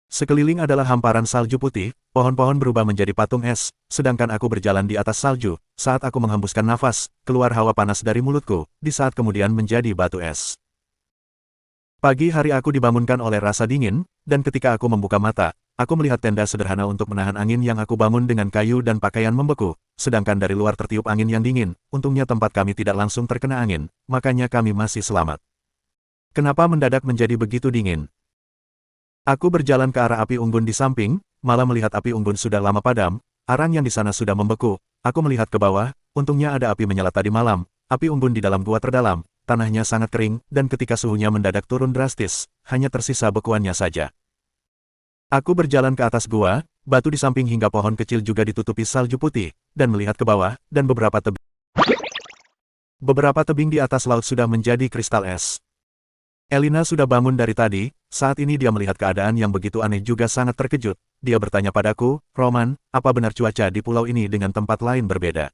Sekeliling adalah hamparan salju putih, pohon-pohon berubah menjadi patung es, sedangkan aku berjalan di atas salju. Saat aku menghembuskan nafas, keluar hawa panas dari mulutku, di saat kemudian menjadi batu es. Pagi hari aku dibangunkan oleh rasa dingin, dan ketika aku membuka mata, aku melihat tenda sederhana untuk menahan angin yang aku bangun dengan kayu dan pakaian membeku, sedangkan dari luar tertiup angin yang dingin. Untungnya tempat kami tidak langsung terkena angin, makanya kami masih selamat. Kenapa mendadak menjadi begitu dingin? Aku berjalan ke arah api unggun di samping, malah melihat api unggun sudah lama padam, arang yang di sana sudah membeku. Aku melihat ke bawah, untungnya ada api menyala tadi malam. Api unggun di dalam gua terdalam, tanahnya sangat kering, dan ketika suhunya mendadak turun drastis, hanya tersisa bekuannya saja. Aku berjalan ke atas gua, batu di samping hingga pohon kecil juga ditutupi salju putih, dan melihat ke bawah, dan beberapa tebing di atas laut sudah menjadi kristal es. Elina sudah bangun dari tadi, saat ini dia melihat keadaan yang begitu aneh juga sangat terkejut. Dia bertanya padaku, Roman, apa benar cuaca di pulau ini dengan tempat lain berbeda?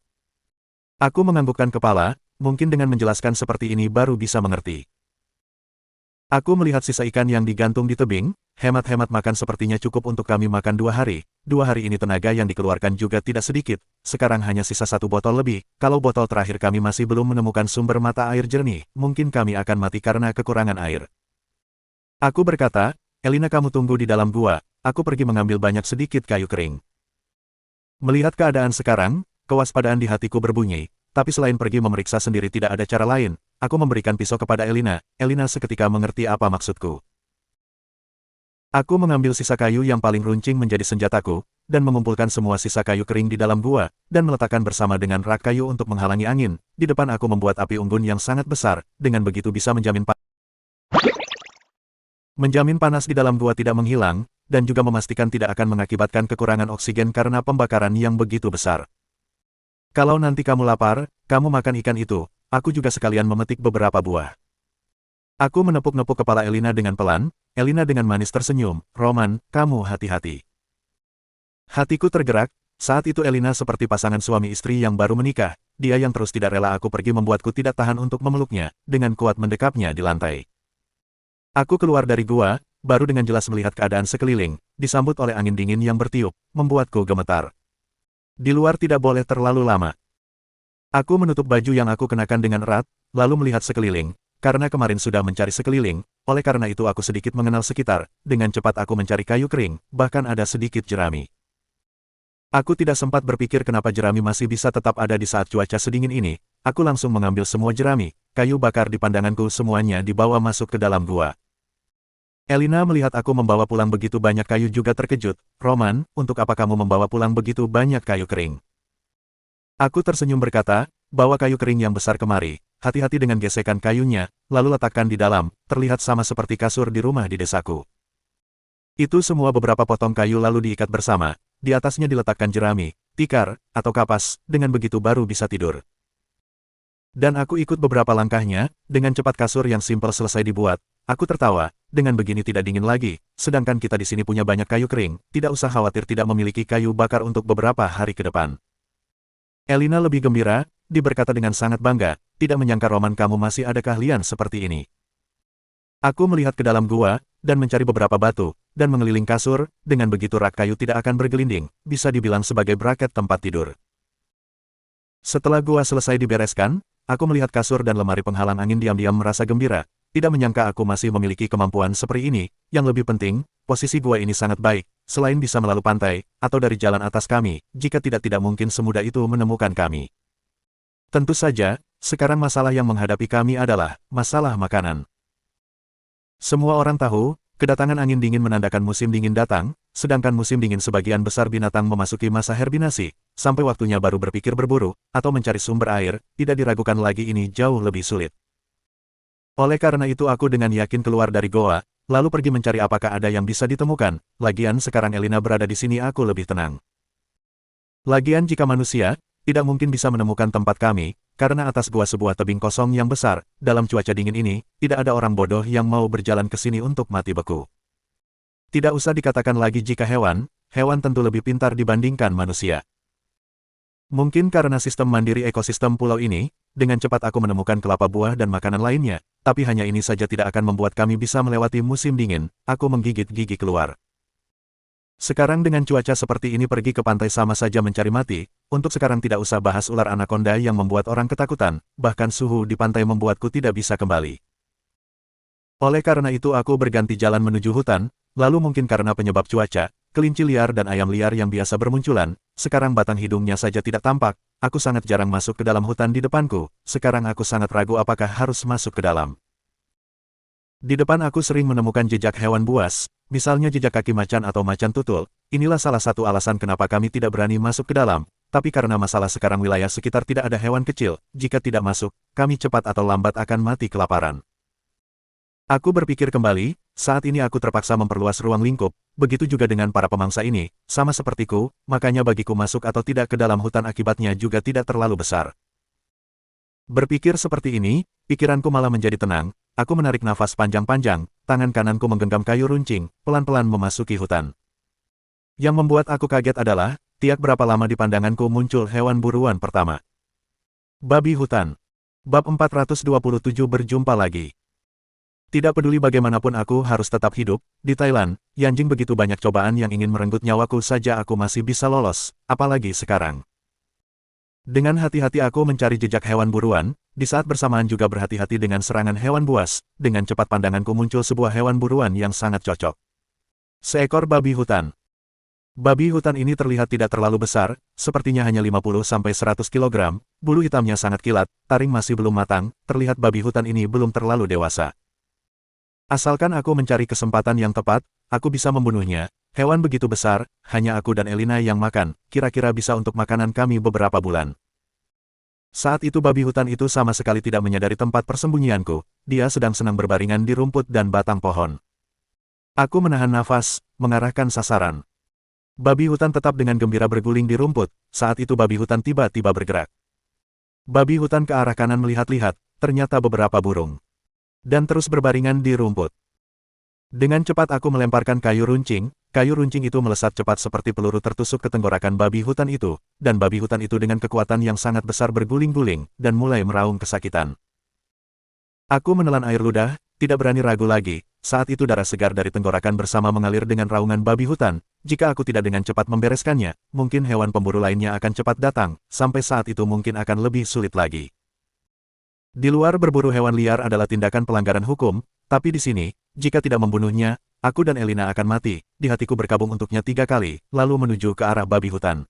Aku menganggukkan kepala, mungkin dengan menjelaskan seperti ini baru bisa mengerti. Aku melihat sisa ikan yang digantung di tebing, hemat-hemat makan sepertinya cukup untuk kami makan 2 hari. 2 hari ini tenaga yang dikeluarkan juga tidak sedikit, sekarang hanya sisa 1 botol lebih. Kalau botol terakhir kami masih belum menemukan sumber mata air jernih, mungkin kami akan mati karena kekurangan air. Aku berkata, Elina kamu tunggu di dalam gua, aku pergi mengambil banyak sedikit kayu kering. Melihat keadaan sekarang, kewaspadaan di hatiku berbunyi, tapi selain pergi memeriksa sendiri tidak ada cara lain. Aku memberikan pisau kepada Elina. Elina seketika mengerti apa maksudku. Aku mengambil sisa kayu yang paling runcing menjadi senjataku, dan mengumpulkan semua sisa kayu kering di dalam gua, dan meletakkan bersama dengan rak kayu untuk menghalangi angin. Di depan aku membuat api unggun yang sangat besar, dengan begitu bisa menjamin panas di dalam gua tidak menghilang, dan juga memastikan tidak akan mengakibatkan kekurangan oksigen karena pembakaran yang begitu besar. Kalau nanti kamu lapar, kamu makan ikan itu. Aku juga sekalian memetik beberapa buah. Aku menepuk-nepuk kepala Elina dengan pelan. Elina dengan manis tersenyum, Roman, kamu hati-hati. Hatiku tergerak, saat itu Elina seperti pasangan suami istri yang baru menikah, dia yang terus tidak rela aku pergi membuatku tidak tahan untuk memeluknya, dengan kuat mendekapnya di lantai. Aku keluar dari gua, baru dengan jelas melihat keadaan sekeliling, disambut oleh angin dingin yang bertiup, membuatku gemetar. Di luar tidak boleh terlalu lama. Aku menutup baju yang aku kenakan dengan erat, lalu melihat sekeliling, karena kemarin sudah mencari sekeliling, oleh karena itu aku sedikit mengenal sekitar, dengan cepat aku mencari kayu kering, bahkan ada sedikit jerami. Aku tidak sempat berpikir kenapa jerami masih bisa tetap ada di saat cuaca sedingin ini, aku langsung mengambil semua jerami, kayu bakar di pandanganku semuanya dibawa masuk ke dalam gua. Elina melihat aku membawa pulang begitu banyak kayu juga terkejut, Roman, untuk apa kamu membawa pulang begitu banyak kayu kering? Aku tersenyum berkata, bawa kayu kering yang besar kemari, hati-hati dengan gesekan kayunya, lalu letakkan di dalam, terlihat sama seperti kasur di rumah di desaku. Itu semua beberapa potong kayu lalu diikat bersama, di atasnya diletakkan jerami, tikar, atau kapas, dengan begitu baru bisa tidur. Dan aku ikut beberapa langkahnya, dengan cepat kasur yang simpel selesai dibuat, aku tertawa, dengan begini tidak dingin lagi, sedangkan kita di sini punya banyak kayu kering, tidak usah khawatir tidak memiliki kayu bakar untuk beberapa hari ke depan. Elina lebih gembira, dia berkata dengan sangat bangga, tidak menyangka Roman kamu masih ada keahlian seperti ini. Aku melihat ke dalam gua, dan mencari beberapa batu, dan mengeliling kasur, dengan begitu rak kayu tidak akan bergelinding, bisa dibilang sebagai braket tempat tidur. Setelah gua selesai dibereskan, aku melihat kasur dan lemari penghalang angin diam-diam merasa gembira, tidak menyangka aku masih memiliki kemampuan seperti ini, yang lebih penting, posisi gua ini sangat baik, selain bisa melalui pantai, atau dari jalan atas kami, jika tidak mungkin semudah itu menemukan kami. Tentu saja, sekarang masalah yang menghadapi kami adalah, masalah makanan. Semua orang tahu, kedatangan angin dingin menandakan musim dingin datang, sedangkan musim dingin sebagian besar binatang memasuki masa hibernasi, sampai waktunya baru berpikir berburu, atau mencari sumber air, tidak diragukan lagi ini jauh lebih sulit. Oleh karena itu aku dengan yakin keluar dari goa, lalu pergi mencari apakah ada yang bisa ditemukan, lagian sekarang Elina berada di sini aku lebih tenang. Lagian jika manusia, tidak mungkin bisa menemukan tempat kami, karena atas gua sebuah tebing kosong yang besar, dalam cuaca dingin ini, tidak ada orang bodoh yang mau berjalan ke sini untuk mati beku. Tidak usah dikatakan lagi jika hewan tentu lebih pintar dibandingkan manusia. Mungkin karena sistem mandiri ekosistem pulau ini, dengan cepat aku menemukan kelapa buah dan makanan lainnya, tapi hanya ini saja tidak akan membuat kami bisa melewati musim dingin, aku menggigit gigi keluar. Sekarang dengan cuaca seperti ini pergi ke pantai sama saja mencari mati, untuk sekarang tidak usah bahas ular anaconda yang membuat orang ketakutan, bahkan suhu di pantai membuatku tidak bisa kembali. Oleh karena itu aku berganti jalan menuju hutan, lalu mungkin karena penyebab cuaca, kelinci liar dan ayam liar yang biasa bermunculan, sekarang batang hidungnya saja tidak tampak, aku sangat jarang masuk ke dalam hutan di depanku, sekarang aku sangat ragu apakah harus masuk ke dalam. Di depan aku sering menemukan jejak hewan buas, misalnya jejak kaki macan atau macan tutul, inilah salah satu alasan kenapa kami tidak berani masuk ke dalam, tapi karena masalah sekarang wilayah sekitar tidak ada hewan kecil, jika tidak masuk, kami cepat atau lambat akan mati kelaparan. Aku berpikir kembali, saat ini aku terpaksa memperluas ruang lingkup, begitu juga dengan para pemangsa ini, sama sepertiku, makanya bagiku masuk atau tidak ke dalam hutan akibatnya juga tidak terlalu besar. Berpikir seperti ini, pikiranku malah menjadi tenang, aku menarik nafas panjang-panjang, tangan kananku menggenggam kayu runcing, pelan-pelan memasuki hutan. Yang membuat aku kaget adalah, tiap berapa lama di pandanganku muncul hewan buruan pertama. Babi hutan. Bab 427 berjumpa lagi. Tidak peduli bagaimanapun aku harus tetap hidup, di Thailand, Yanjing begitu banyak cobaan yang ingin merenggut nyawaku saja aku masih bisa lolos, apalagi sekarang. Dengan hati-hati aku mencari jejak hewan buruan, di saat bersamaan juga berhati-hati dengan serangan hewan buas, dengan cepat pandanganku muncul sebuah hewan buruan yang sangat cocok. Seekor babi hutan. Babi hutan ini terlihat tidak terlalu besar, sepertinya hanya 50-100 kg, bulu hitamnya sangat kilat, taring masih belum matang, terlihat babi hutan ini belum terlalu dewasa. Asalkan aku mencari kesempatan yang tepat, aku bisa membunuhnya. Hewan begitu besar, hanya aku dan Elina yang makan, kira-kira bisa untuk makanan kami beberapa bulan. Saat itu babi hutan itu sama sekali tidak menyadari tempat persembunyianku, dia sedang senang berbaringan di rumput dan batang pohon. Aku menahan nafas, mengarahkan sasaran. Babi hutan tetap dengan gembira berguling di rumput, saat itu babi hutan tiba-tiba bergerak. Babi hutan ke arah kanan melihat-lihat, ternyata beberapa burung. Dan terus berbaringan di rumput. Dengan cepat aku melemparkan kayu runcing itu melesat cepat seperti peluru tertusuk ke tenggorokan babi hutan itu, dan babi hutan itu dengan kekuatan yang sangat besar berguling-guling, dan mulai meraung kesakitan. Aku menelan air ludah, tidak berani ragu lagi, saat itu darah segar dari tenggorokan bersama mengalir dengan raungan babi hutan, jika aku tidak dengan cepat membereskannya, mungkin hewan pemburu lainnya akan cepat datang, sampai saat itu mungkin akan lebih sulit lagi. Di luar berburu hewan liar adalah tindakan pelanggaran hukum, tapi di sini, jika tidak membunuhnya, aku dan Elina akan mati, di hatiku berkabung untuknya 3 kali, lalu menuju ke arah babi hutan.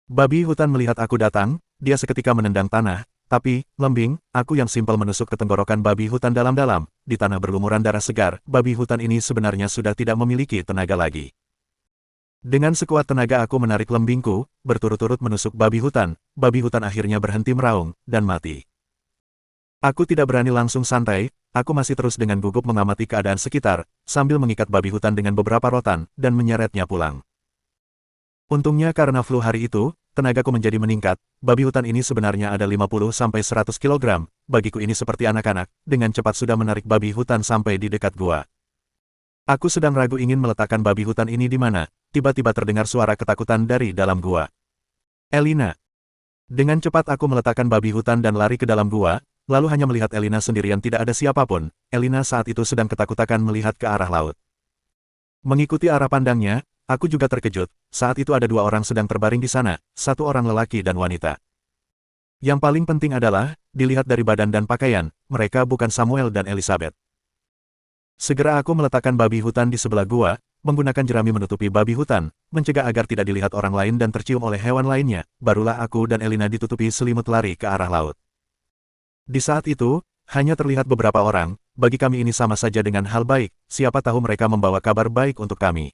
Babi hutan melihat aku datang, dia seketika menendang tanah, tapi, lembing, aku yang simpel menusuk ke tenggorokan babi hutan dalam-dalam, di tanah berlumuran darah segar, babi hutan ini sebenarnya sudah tidak memiliki tenaga lagi. Dengan sekuat tenaga aku menarik lembingku, berturut-turut menusuk babi hutan akhirnya berhenti meraung, dan mati. Aku tidak berani langsung santai, aku masih terus dengan gugup mengamati keadaan sekitar, sambil mengikat babi hutan dengan beberapa rotan, dan menyeretnya pulang. Untungnya karena flu hari itu, tenagaku menjadi meningkat, babi hutan ini sebenarnya ada 50-100 kg, bagiku ini seperti anak-anak, dengan cepat sudah menarik babi hutan sampai di dekat gua. Aku sedang ragu ingin meletakkan babi hutan ini di mana, tiba-tiba terdengar suara ketakutan dari dalam gua. Elina. Dengan cepat aku meletakkan babi hutan dan lari ke dalam gua, lalu hanya melihat Elina sendirian tidak ada siapapun. Elina saat itu sedang ketakutan melihat ke arah laut. Mengikuti arah pandangnya, aku juga terkejut, saat itu ada 2 orang sedang terbaring di sana, 1 orang lelaki dan wanita. Yang paling penting adalah, dilihat dari badan dan pakaian, mereka bukan Samuel dan Elizabeth. Segera aku meletakkan babi hutan di sebelah gua, menggunakan jerami menutupi babi hutan, mencegah agar tidak dilihat orang lain dan tercium oleh hewan lainnya, barulah aku dan Elina ditutupi selimut lari ke arah laut. Di saat itu, hanya terlihat beberapa orang, bagi kami ini sama saja dengan hal baik, siapa tahu mereka membawa kabar baik untuk kami.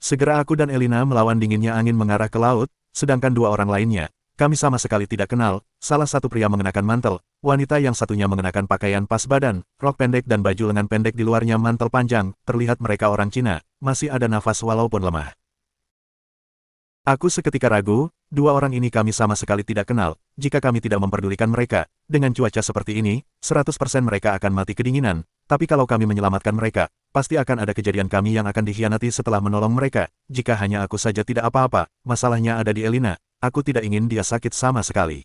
Segera aku dan Elina melawan dinginnya angin mengarah ke laut, sedangkan 2 orang lainnya, kami sama sekali tidak kenal, salah satu pria mengenakan mantel, wanita yang satunya mengenakan pakaian pas badan, rok pendek dan baju lengan pendek di luarnya mantel panjang, terlihat mereka orang Cina, masih ada nafas walaupun lemah. Aku seketika ragu, 2 orang ini kami sama sekali tidak kenal, jika kami tidak memperdulikan mereka, dengan cuaca seperti ini, 100% mereka akan mati kedinginan, tapi kalau kami menyelamatkan mereka, pasti akan ada kejadian kami yang akan dikhianati setelah menolong mereka, jika hanya aku saja tidak apa-apa, masalahnya ada di Elina, aku tidak ingin dia sakit sama sekali.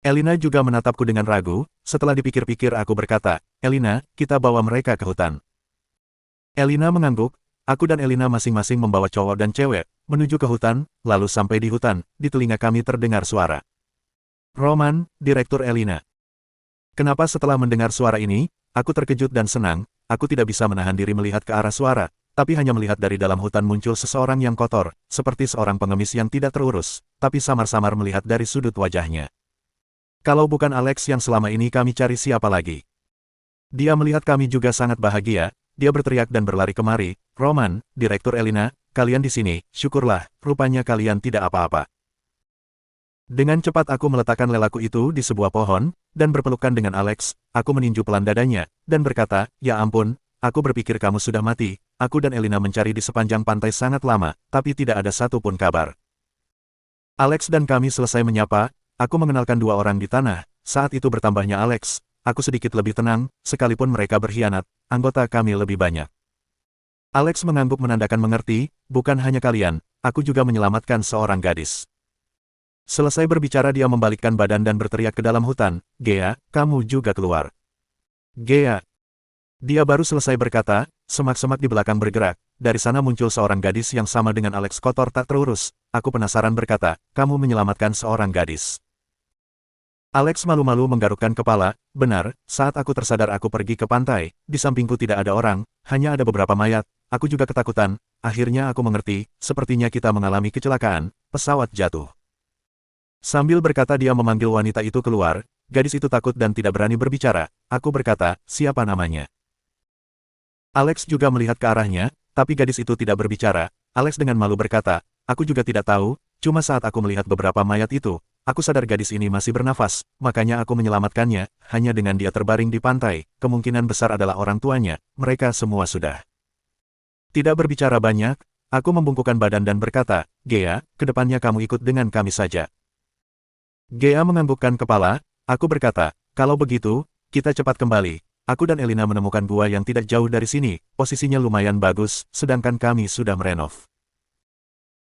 Elina juga menatapku dengan ragu, setelah dipikir-pikir aku berkata, Elina, kita bawa mereka ke hutan. Elina mengangguk, Aku dan Elina masing-masing membawa cowok dan cewek, menuju ke hutan, lalu sampai di hutan, di telinga kami terdengar suara. Roman, Direktur Elina. Kenapa setelah mendengar suara ini, aku terkejut dan senang, aku tidak bisa menahan diri melihat ke arah suara, tapi hanya melihat dari dalam hutan muncul seseorang yang kotor, seperti seorang pengemis yang tidak terurus, tapi samar-samar melihat dari sudut wajahnya. Kalau bukan Alex yang selama ini kami cari, siapa lagi? Dia melihat kami juga sangat bahagia, dia berteriak dan berlari kemari, Roman, Direktur Elina, kalian di sini, syukurlah, rupanya kalian tidak apa-apa. Dengan cepat aku meletakkan lelaku itu di sebuah pohon, dan berpelukan dengan Alex, aku meninju pelan dadanya, dan berkata, ya ampun, aku berpikir kamu sudah mati, aku dan Elina mencari di sepanjang pantai sangat lama, tapi tidak ada satupun kabar. Alex dan kami selesai menyapa, aku mengenalkan dua orang di tanah, saat itu bertambahnya Alex, aku sedikit lebih tenang, sekalipun mereka berkhianat, anggota kami lebih banyak. Alex mengangguk menandakan mengerti, bukan hanya kalian, aku juga menyelamatkan seorang gadis. Selesai berbicara dia membalikkan badan dan berteriak ke dalam hutan, Gea, kamu juga keluar. Gea. Dia baru selesai berkata, semak-semak di belakang bergerak, dari sana muncul seorang gadis yang sama dengan Alex kotor tak terurus, aku penasaran berkata, kamu menyelamatkan seorang gadis. Alex malu-malu menggarukkan kepala, benar, saat aku tersadar aku pergi ke pantai, di sampingku tidak ada orang, hanya ada beberapa mayat, aku juga ketakutan, akhirnya aku mengerti, sepertinya kita mengalami kecelakaan, pesawat jatuh. Sambil berkata dia memanggil wanita itu keluar, gadis itu takut dan tidak berani berbicara, aku berkata, siapa namanya? Alex juga melihat ke arahnya, tapi gadis itu tidak berbicara, Alex dengan malu berkata, aku juga tidak tahu, cuma saat aku melihat beberapa mayat itu, aku sadar gadis ini masih bernafas, makanya aku menyelamatkannya, hanya dengan dia terbaring di pantai, kemungkinan besar adalah orang tuanya, mereka semua sudah. Tidak berbicara banyak, aku membungkukkan badan dan berkata, Gea, kedepannya kamu ikut dengan kami saja. Gea menganggukkan kepala, aku berkata, kalau begitu, kita cepat kembali, aku dan Elina menemukan gua yang tidak jauh dari sini, posisinya lumayan bagus, sedangkan kami sudah merenov.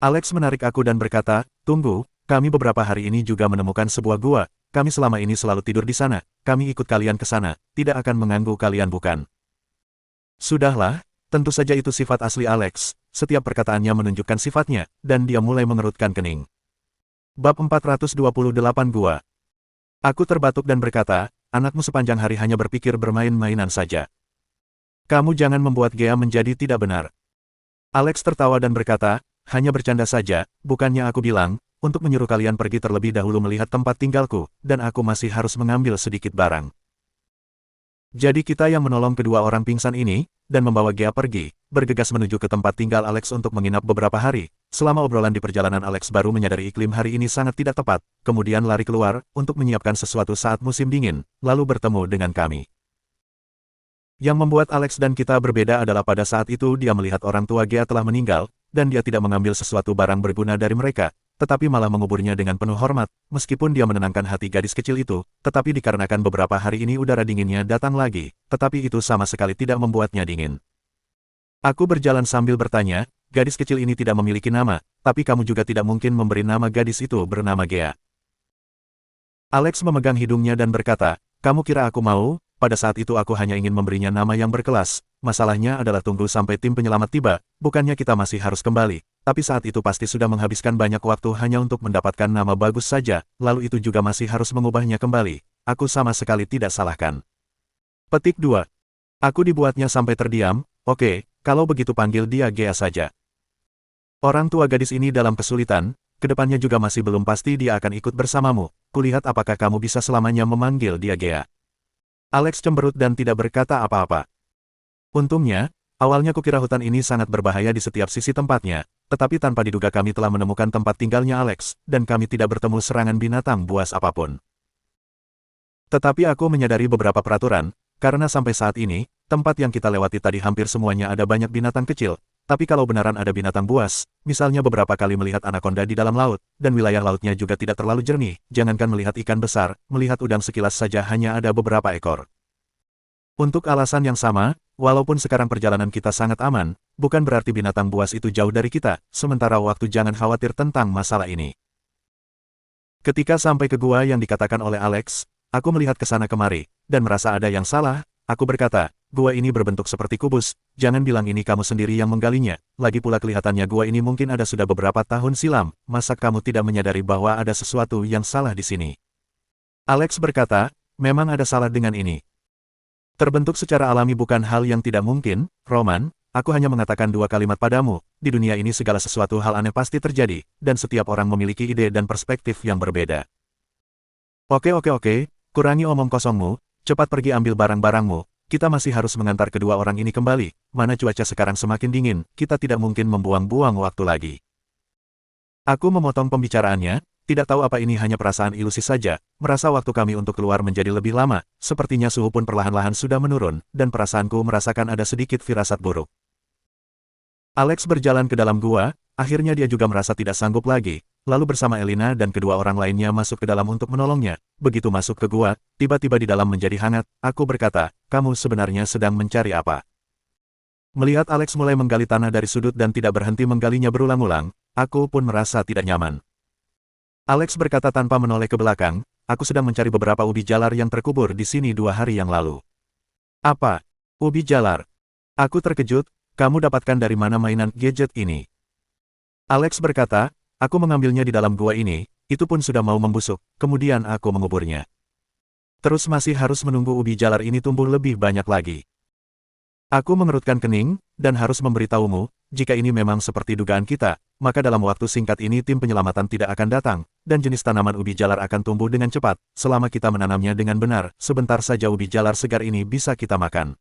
Alex menarik aku dan berkata, tunggu, kami beberapa hari ini juga menemukan sebuah gua, kami selama ini selalu tidur di sana, kami ikut kalian ke sana, tidak akan mengganggu kalian bukan? Sudahlah, tentu saja itu sifat asli Alex, setiap perkataannya menunjukkan sifatnya, dan dia mulai mengerutkan kening. Bab 428 Gua. Aku terbatuk dan berkata, anakmu sepanjang hari hanya berpikir bermain-mainan saja. Kamu jangan membuat Gea menjadi tidak benar. Alex tertawa dan berkata, hanya bercanda saja, bukannya aku bilang, untuk menyuruh kalian pergi terlebih dahulu melihat tempat tinggalku, dan aku masih harus mengambil sedikit barang. Jadi kita yang menolong kedua orang pingsan ini, dan membawa Gea pergi, bergegas menuju ke tempat tinggal Alex untuk menginap beberapa hari. Selama obrolan di perjalanan Alex baru menyadari iklim hari ini sangat tidak tepat, kemudian lari keluar, untuk menyiapkan sesuatu saat musim dingin, lalu bertemu dengan kami. Yang membuat Alex dan kita berbeda adalah pada saat itu dia melihat orang tua Gea telah meninggal, dan dia tidak mengambil sesuatu barang berguna dari mereka, tetapi malah menguburnya dengan penuh hormat, meskipun dia menenangkan hati gadis kecil itu, tetapi dikarenakan beberapa hari ini udara dinginnya datang lagi, tetapi itu sama sekali tidak membuatnya dingin. Aku berjalan sambil bertanya, gadis kecil ini tidak memiliki nama, tapi kamu juga tidak mungkin memberi nama gadis itu bernama Gea. Alex memegang hidungnya dan berkata, kamu kira aku mau? Pada saat itu aku hanya ingin memberinya nama yang berkelas, masalahnya adalah tunggu sampai tim penyelamat tiba, bukannya kita masih harus kembali, tapi saat itu pasti sudah menghabiskan banyak waktu hanya untuk mendapatkan nama bagus saja, lalu itu juga masih harus mengubahnya kembali, aku sama sekali tidak salahkan. Petik 2. Aku dibuatnya sampai terdiam, oke, kalau begitu panggil dia Gea saja. Orang tua gadis ini dalam kesulitan, kedepannya juga masih belum pasti dia akan ikut bersamamu, kulihat apakah kamu bisa selamanya memanggil dia Gea. Alex cemberut dan tidak berkata apa-apa. Untungnya, awalnya kukira hutan ini sangat berbahaya di setiap sisi tempatnya, tetapi tanpa diduga kami telah menemukan tempat tinggalnya Alex, dan kami tidak bertemu serangan binatang buas apapun. Tetapi aku menyadari beberapa peraturan, karena sampai saat ini, tempat yang kita lewati tadi hampir semuanya ada banyak binatang kecil, tapi kalau benaran ada binatang buas, misalnya beberapa kali melihat anakonda di dalam laut, dan wilayah lautnya juga tidak terlalu jernih, jangankan melihat ikan besar, melihat udang sekilas saja hanya ada beberapa ekor. Untuk alasan yang sama, walaupun sekarang perjalanan kita sangat aman, bukan berarti binatang buas itu jauh dari kita, sementara waktu jangan khawatir tentang masalah ini. Ketika sampai ke gua yang dikatakan oleh Alex, aku melihat ke sana kemari, dan merasa ada yang salah, aku berkata, gua ini berbentuk seperti kubus, jangan bilang ini kamu sendiri yang menggalinya, lagi pula kelihatannya gua ini mungkin ada sudah beberapa tahun silam, masa kamu tidak menyadari bahwa ada sesuatu yang salah di sini? Alex berkata, memang ada salah dengan ini. Terbentuk secara alami bukan hal yang tidak mungkin, Roman, aku hanya mengatakan dua kalimat padamu, di dunia ini segala sesuatu hal aneh pasti terjadi, dan setiap orang memiliki ide dan perspektif yang berbeda. Oke, kurangi omong kosongmu, cepat pergi ambil barang-barangmu. Kita masih harus mengantar kedua orang ini kembali, mana cuaca sekarang semakin dingin, kita tidak mungkin membuang-buang waktu lagi. Aku memotong pembicaraannya, tidak tahu apa ini hanya perasaan ilusi saja, merasa waktu kami untuk keluar menjadi lebih lama, sepertinya suhu pun perlahan-lahan sudah menurun, dan perasaanku merasakan ada sedikit firasat buruk. Alex berjalan ke dalam gua, akhirnya dia juga merasa tidak sanggup lagi, lalu bersama Elina dan kedua orang lainnya masuk ke dalam untuk menolongnya. Begitu masuk ke gua, tiba-tiba di dalam menjadi hangat, aku berkata, kamu sebenarnya sedang mencari apa? Melihat Alex mulai menggali tanah dari sudut dan tidak berhenti menggalinya berulang-ulang, aku pun merasa tidak nyaman. Alex berkata tanpa menoleh ke belakang, aku sedang mencari beberapa ubi jalar yang terkubur di sini 2 hari yang lalu. Apa? Ubi jalar? Aku terkejut, kamu dapatkan dari mana mainan gadget ini? Alex berkata, aku mengambilnya di dalam gua ini, itu pun sudah mau membusuk, kemudian aku menguburnya. Terus masih harus menunggu ubi jalar ini tumbuh lebih banyak lagi. Aku mengerutkan kening, dan harus memberitahumu, jika ini memang seperti dugaan kita, maka dalam waktu singkat ini tim penyelamatan tidak akan datang, dan jenis tanaman ubi jalar akan tumbuh dengan cepat, selama kita menanamnya dengan benar, sebentar saja ubi jalar segar ini bisa kita makan.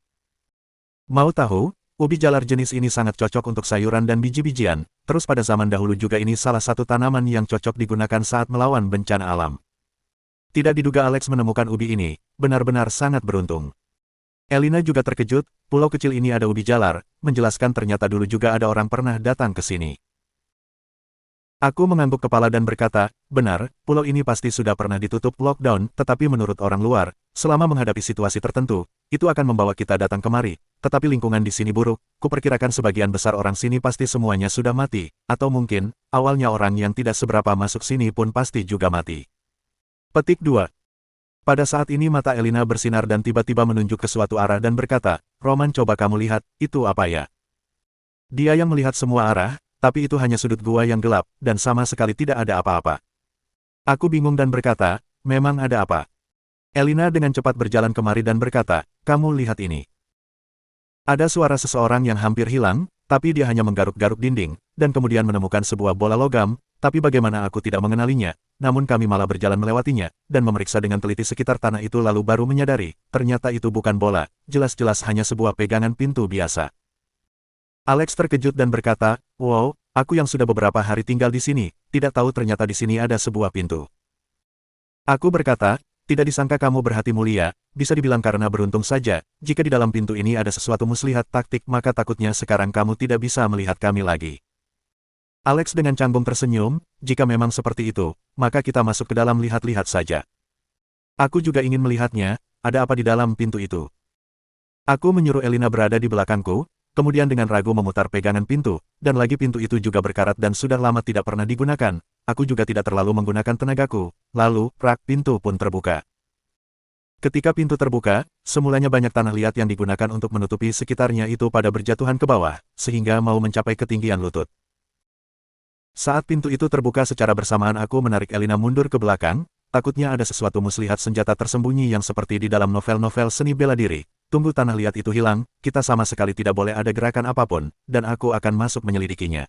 Mau tahu? Ubi jalar jenis ini sangat cocok untuk sayuran dan biji-bijian, terus pada zaman dahulu juga ini salah satu tanaman yang cocok digunakan saat melawan bencana alam. Tidak diduga Alex menemukan ubi ini, benar-benar sangat beruntung. Elina juga terkejut, pulau kecil ini ada ubi jalar, menjelaskan ternyata dulu juga ada orang pernah datang ke sini. Aku mengangguk kepala dan berkata, benar, pulau ini pasti sudah pernah ditutup lockdown, tetapi menurut orang luar, selama menghadapi situasi tertentu, itu akan membawa kita datang kemari, tetapi lingkungan di sini buruk, kuperkirakan sebagian besar orang sini pasti semuanya sudah mati, atau mungkin, awalnya orang yang tidak seberapa masuk sini pun pasti juga mati. Petik 2. Pada saat ini mata Elina bersinar dan tiba-tiba menunjuk ke suatu arah dan berkata, Roman coba kamu lihat, itu apa ya? Dia yang melihat semua arah, tapi itu hanya sudut gua yang gelap, dan sama sekali tidak ada apa-apa. Aku bingung dan berkata, memang ada apa? Elina dengan cepat berjalan kemari dan berkata, kamu lihat ini. Ada suara seseorang yang hampir hilang, tapi dia hanya menggaruk-garuk dinding, dan kemudian menemukan sebuah bola logam, tapi bagaimana aku tidak mengenalinya, namun kami malah berjalan melewatinya, dan memeriksa dengan teliti sekitar tanah itu lalu baru menyadari, ternyata itu bukan bola, jelas-jelas hanya sebuah pegangan pintu biasa. Alex terkejut dan berkata, wow, aku yang sudah beberapa hari tinggal di sini, tidak tahu ternyata di sini ada sebuah pintu. Aku berkata, tidak disangka kamu berhati mulia, bisa dibilang karena beruntung saja, jika di dalam pintu ini ada sesuatu muslihat taktik maka takutnya sekarang kamu tidak bisa melihat kami lagi. Alex dengan canggung tersenyum, jika memang seperti itu, maka kita masuk ke dalam lihat-lihat saja. Aku juga ingin melihatnya, ada apa di dalam pintu itu. Aku menyuruh Elina berada di belakangku, kemudian dengan ragu memutar pegangan pintu, dan lagi pintu itu juga berkarat dan sudah lama tidak pernah digunakan. Aku juga tidak terlalu menggunakan tenagaku, lalu, prak, pintu pun terbuka. Ketika pintu terbuka, semulanya banyak tanah liat yang digunakan untuk menutupi sekitarnya itu pada berjatuhan ke bawah, sehingga mau mencapai ketinggian lutut. Saat pintu itu terbuka secara bersamaan aku menarik Elina mundur ke belakang, takutnya ada sesuatu muslihat senjata tersembunyi yang seperti di dalam novel-novel seni bela diri. Tunggu tanah liat itu hilang, kita sama sekali tidak boleh ada gerakan apapun, dan aku akan masuk menyelidikinya.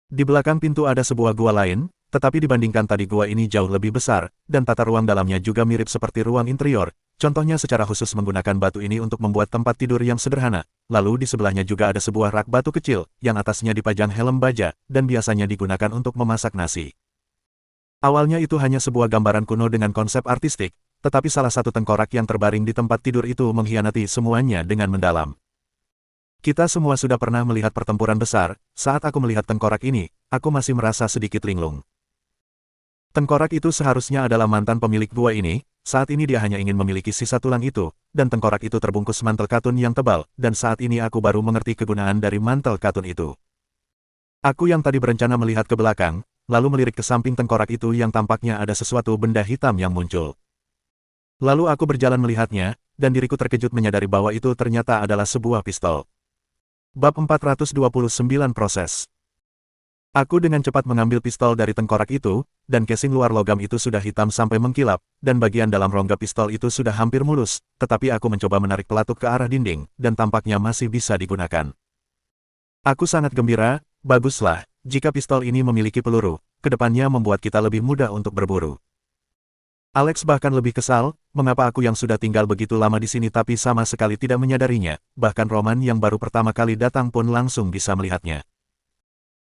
Di belakang pintu ada sebuah gua lain, tetapi dibandingkan tadi gua ini jauh lebih besar, dan tata ruang dalamnya juga mirip seperti ruang interior, contohnya secara khusus menggunakan batu ini untuk membuat tempat tidur yang sederhana, lalu di sebelahnya juga ada sebuah rak batu kecil, yang atasnya dipajang helm baja, dan biasanya digunakan untuk memasak nasi. Awalnya itu hanya sebuah gambaran kuno dengan konsep artistik, tetapi salah satu tengkorak yang terbaring di tempat tidur itu mengkhianati semuanya dengan mendalam. Kita semua sudah pernah melihat pertempuran besar, saat aku melihat tengkorak ini, aku masih merasa sedikit linglung. Tengkorak itu seharusnya adalah mantan pemilik gua ini, saat ini dia hanya ingin memiliki sisa tulang itu, dan tengkorak itu terbungkus mantel katun yang tebal, dan saat ini aku baru mengerti kegunaan dari mantel katun itu. Aku yang tadi berencana melihat ke belakang, lalu melirik ke samping tengkorak itu yang tampaknya ada sesuatu benda hitam yang muncul. Lalu aku berjalan melihatnya, dan diriku terkejut menyadari bahwa itu ternyata adalah sebuah pistol. Bab 429 Proses. Aku dengan cepat mengambil pistol dari tengkorak itu, dan casing luar logam itu sudah hitam sampai mengkilap, dan bagian dalam rongga pistol itu sudah hampir mulus, tetapi aku mencoba menarik pelatuk ke arah dinding, dan tampaknya masih bisa digunakan. Aku sangat gembira, baguslah, jika pistol ini memiliki peluru, kedepannya membuat kita lebih mudah untuk berburu. Alex bahkan lebih kesal, mengapa aku yang sudah tinggal begitu lama di sini tapi sama sekali tidak menyadarinya, bahkan Roman yang baru pertama kali datang pun langsung bisa melihatnya.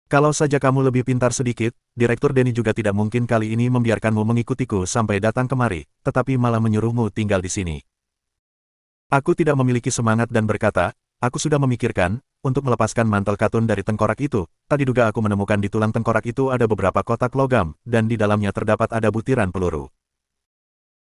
Kalau saja kamu lebih pintar sedikit, Direktur Denny juga tidak mungkin kali ini membiarkanmu mengikutiku sampai datang kemari, tetapi malah menyuruhmu tinggal di sini. Aku tidak memiliki semangat dan berkata, aku sudah memikirkan, untuk melepaskan mantel katun dari tengkorak itu, tadi juga aku menemukan di tulang tengkorak itu ada beberapa kotak logam, dan di dalamnya terdapat ada butiran peluru.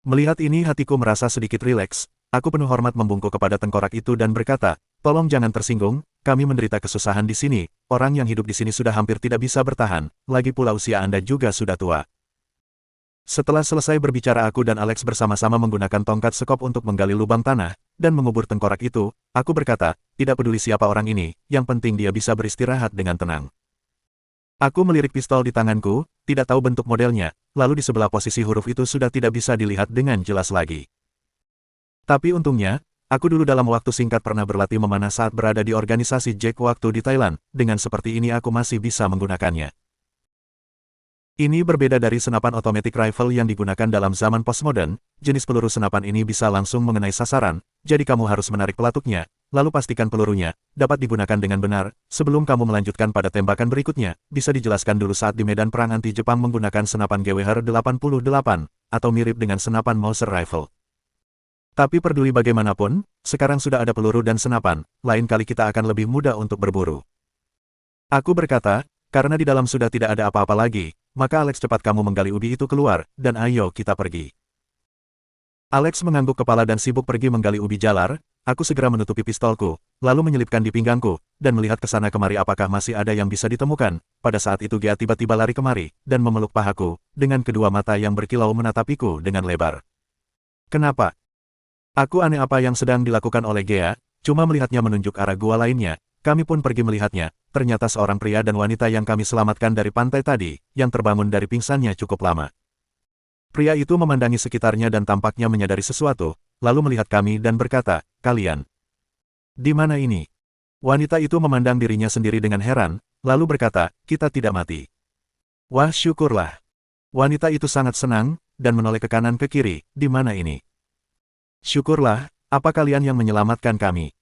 Melihat ini hatiku merasa sedikit rileks, aku penuh hormat membungkuk kepada tengkorak itu dan berkata, tolong jangan tersinggung, kami menderita kesusahan di sini, orang yang hidup di sini sudah hampir tidak bisa bertahan, lagi pula usia Anda juga sudah tua. Setelah selesai berbicara aku dan Alex bersama-sama menggunakan tongkat sekop untuk menggali lubang tanah, dan mengubur tengkorak itu, aku berkata, tidak peduli siapa orang ini, yang penting dia bisa beristirahat dengan tenang. Aku melirik pistol di tanganku, tidak tahu bentuk modelnya, lalu di sebelah posisi huruf itu sudah tidak bisa dilihat dengan jelas lagi. Tapi untungnya, aku dulu dalam waktu singkat pernah berlatih memanah saat berada di organisasi Jack waktu di Thailand, dengan seperti ini aku masih bisa menggunakannya. Ini berbeda dari senapan automatic rifle yang digunakan dalam zaman postmodern, jenis peluru senapan ini bisa langsung mengenai sasaran, jadi kamu harus menarik pelatuknya, lalu pastikan pelurunya dapat digunakan dengan benar, sebelum kamu melanjutkan pada tembakan berikutnya, bisa dijelaskan dulu saat di medan perang anti-Jepang menggunakan senapan GWR-88, atau mirip dengan senapan Mauser rifle. Tapi peduli bagaimanapun, sekarang sudah ada peluru dan senapan, lain kali kita akan lebih mudah untuk berburu. Aku berkata, karena di dalam sudah tidak ada apa-apa lagi, maka Alex cepat kamu menggali ubi itu keluar, dan ayo kita pergi. Alex mengangguk kepala dan sibuk pergi menggali ubi jalar, aku segera menutupi pistolku, lalu menyelipkan di pinggangku, dan melihat ke sana kemari apakah masih ada yang bisa ditemukan. Pada saat itu Gea tiba-tiba lari kemari, dan memeluk pahaku, dengan kedua mata yang berkilau menatapiku dengan lebar. Kenapa? Aku aneh apa yang sedang dilakukan oleh Gea, cuma melihatnya menunjuk arah gua lainnya. Kami pun pergi melihatnya, ternyata seorang pria dan wanita yang kami selamatkan dari pantai tadi, yang terbangun dari pingsannya cukup lama. Pria itu memandangi sekitarnya dan tampaknya menyadari sesuatu, lalu melihat kami dan berkata, kalian di mana ini? Wanita itu memandang dirinya sendiri dengan heran, lalu berkata, kita tidak mati. Wah syukurlah. Wanita itu sangat senang, dan menoleh ke kanan ke kiri, di mana ini? Syukurlah, apa kalian yang menyelamatkan kami?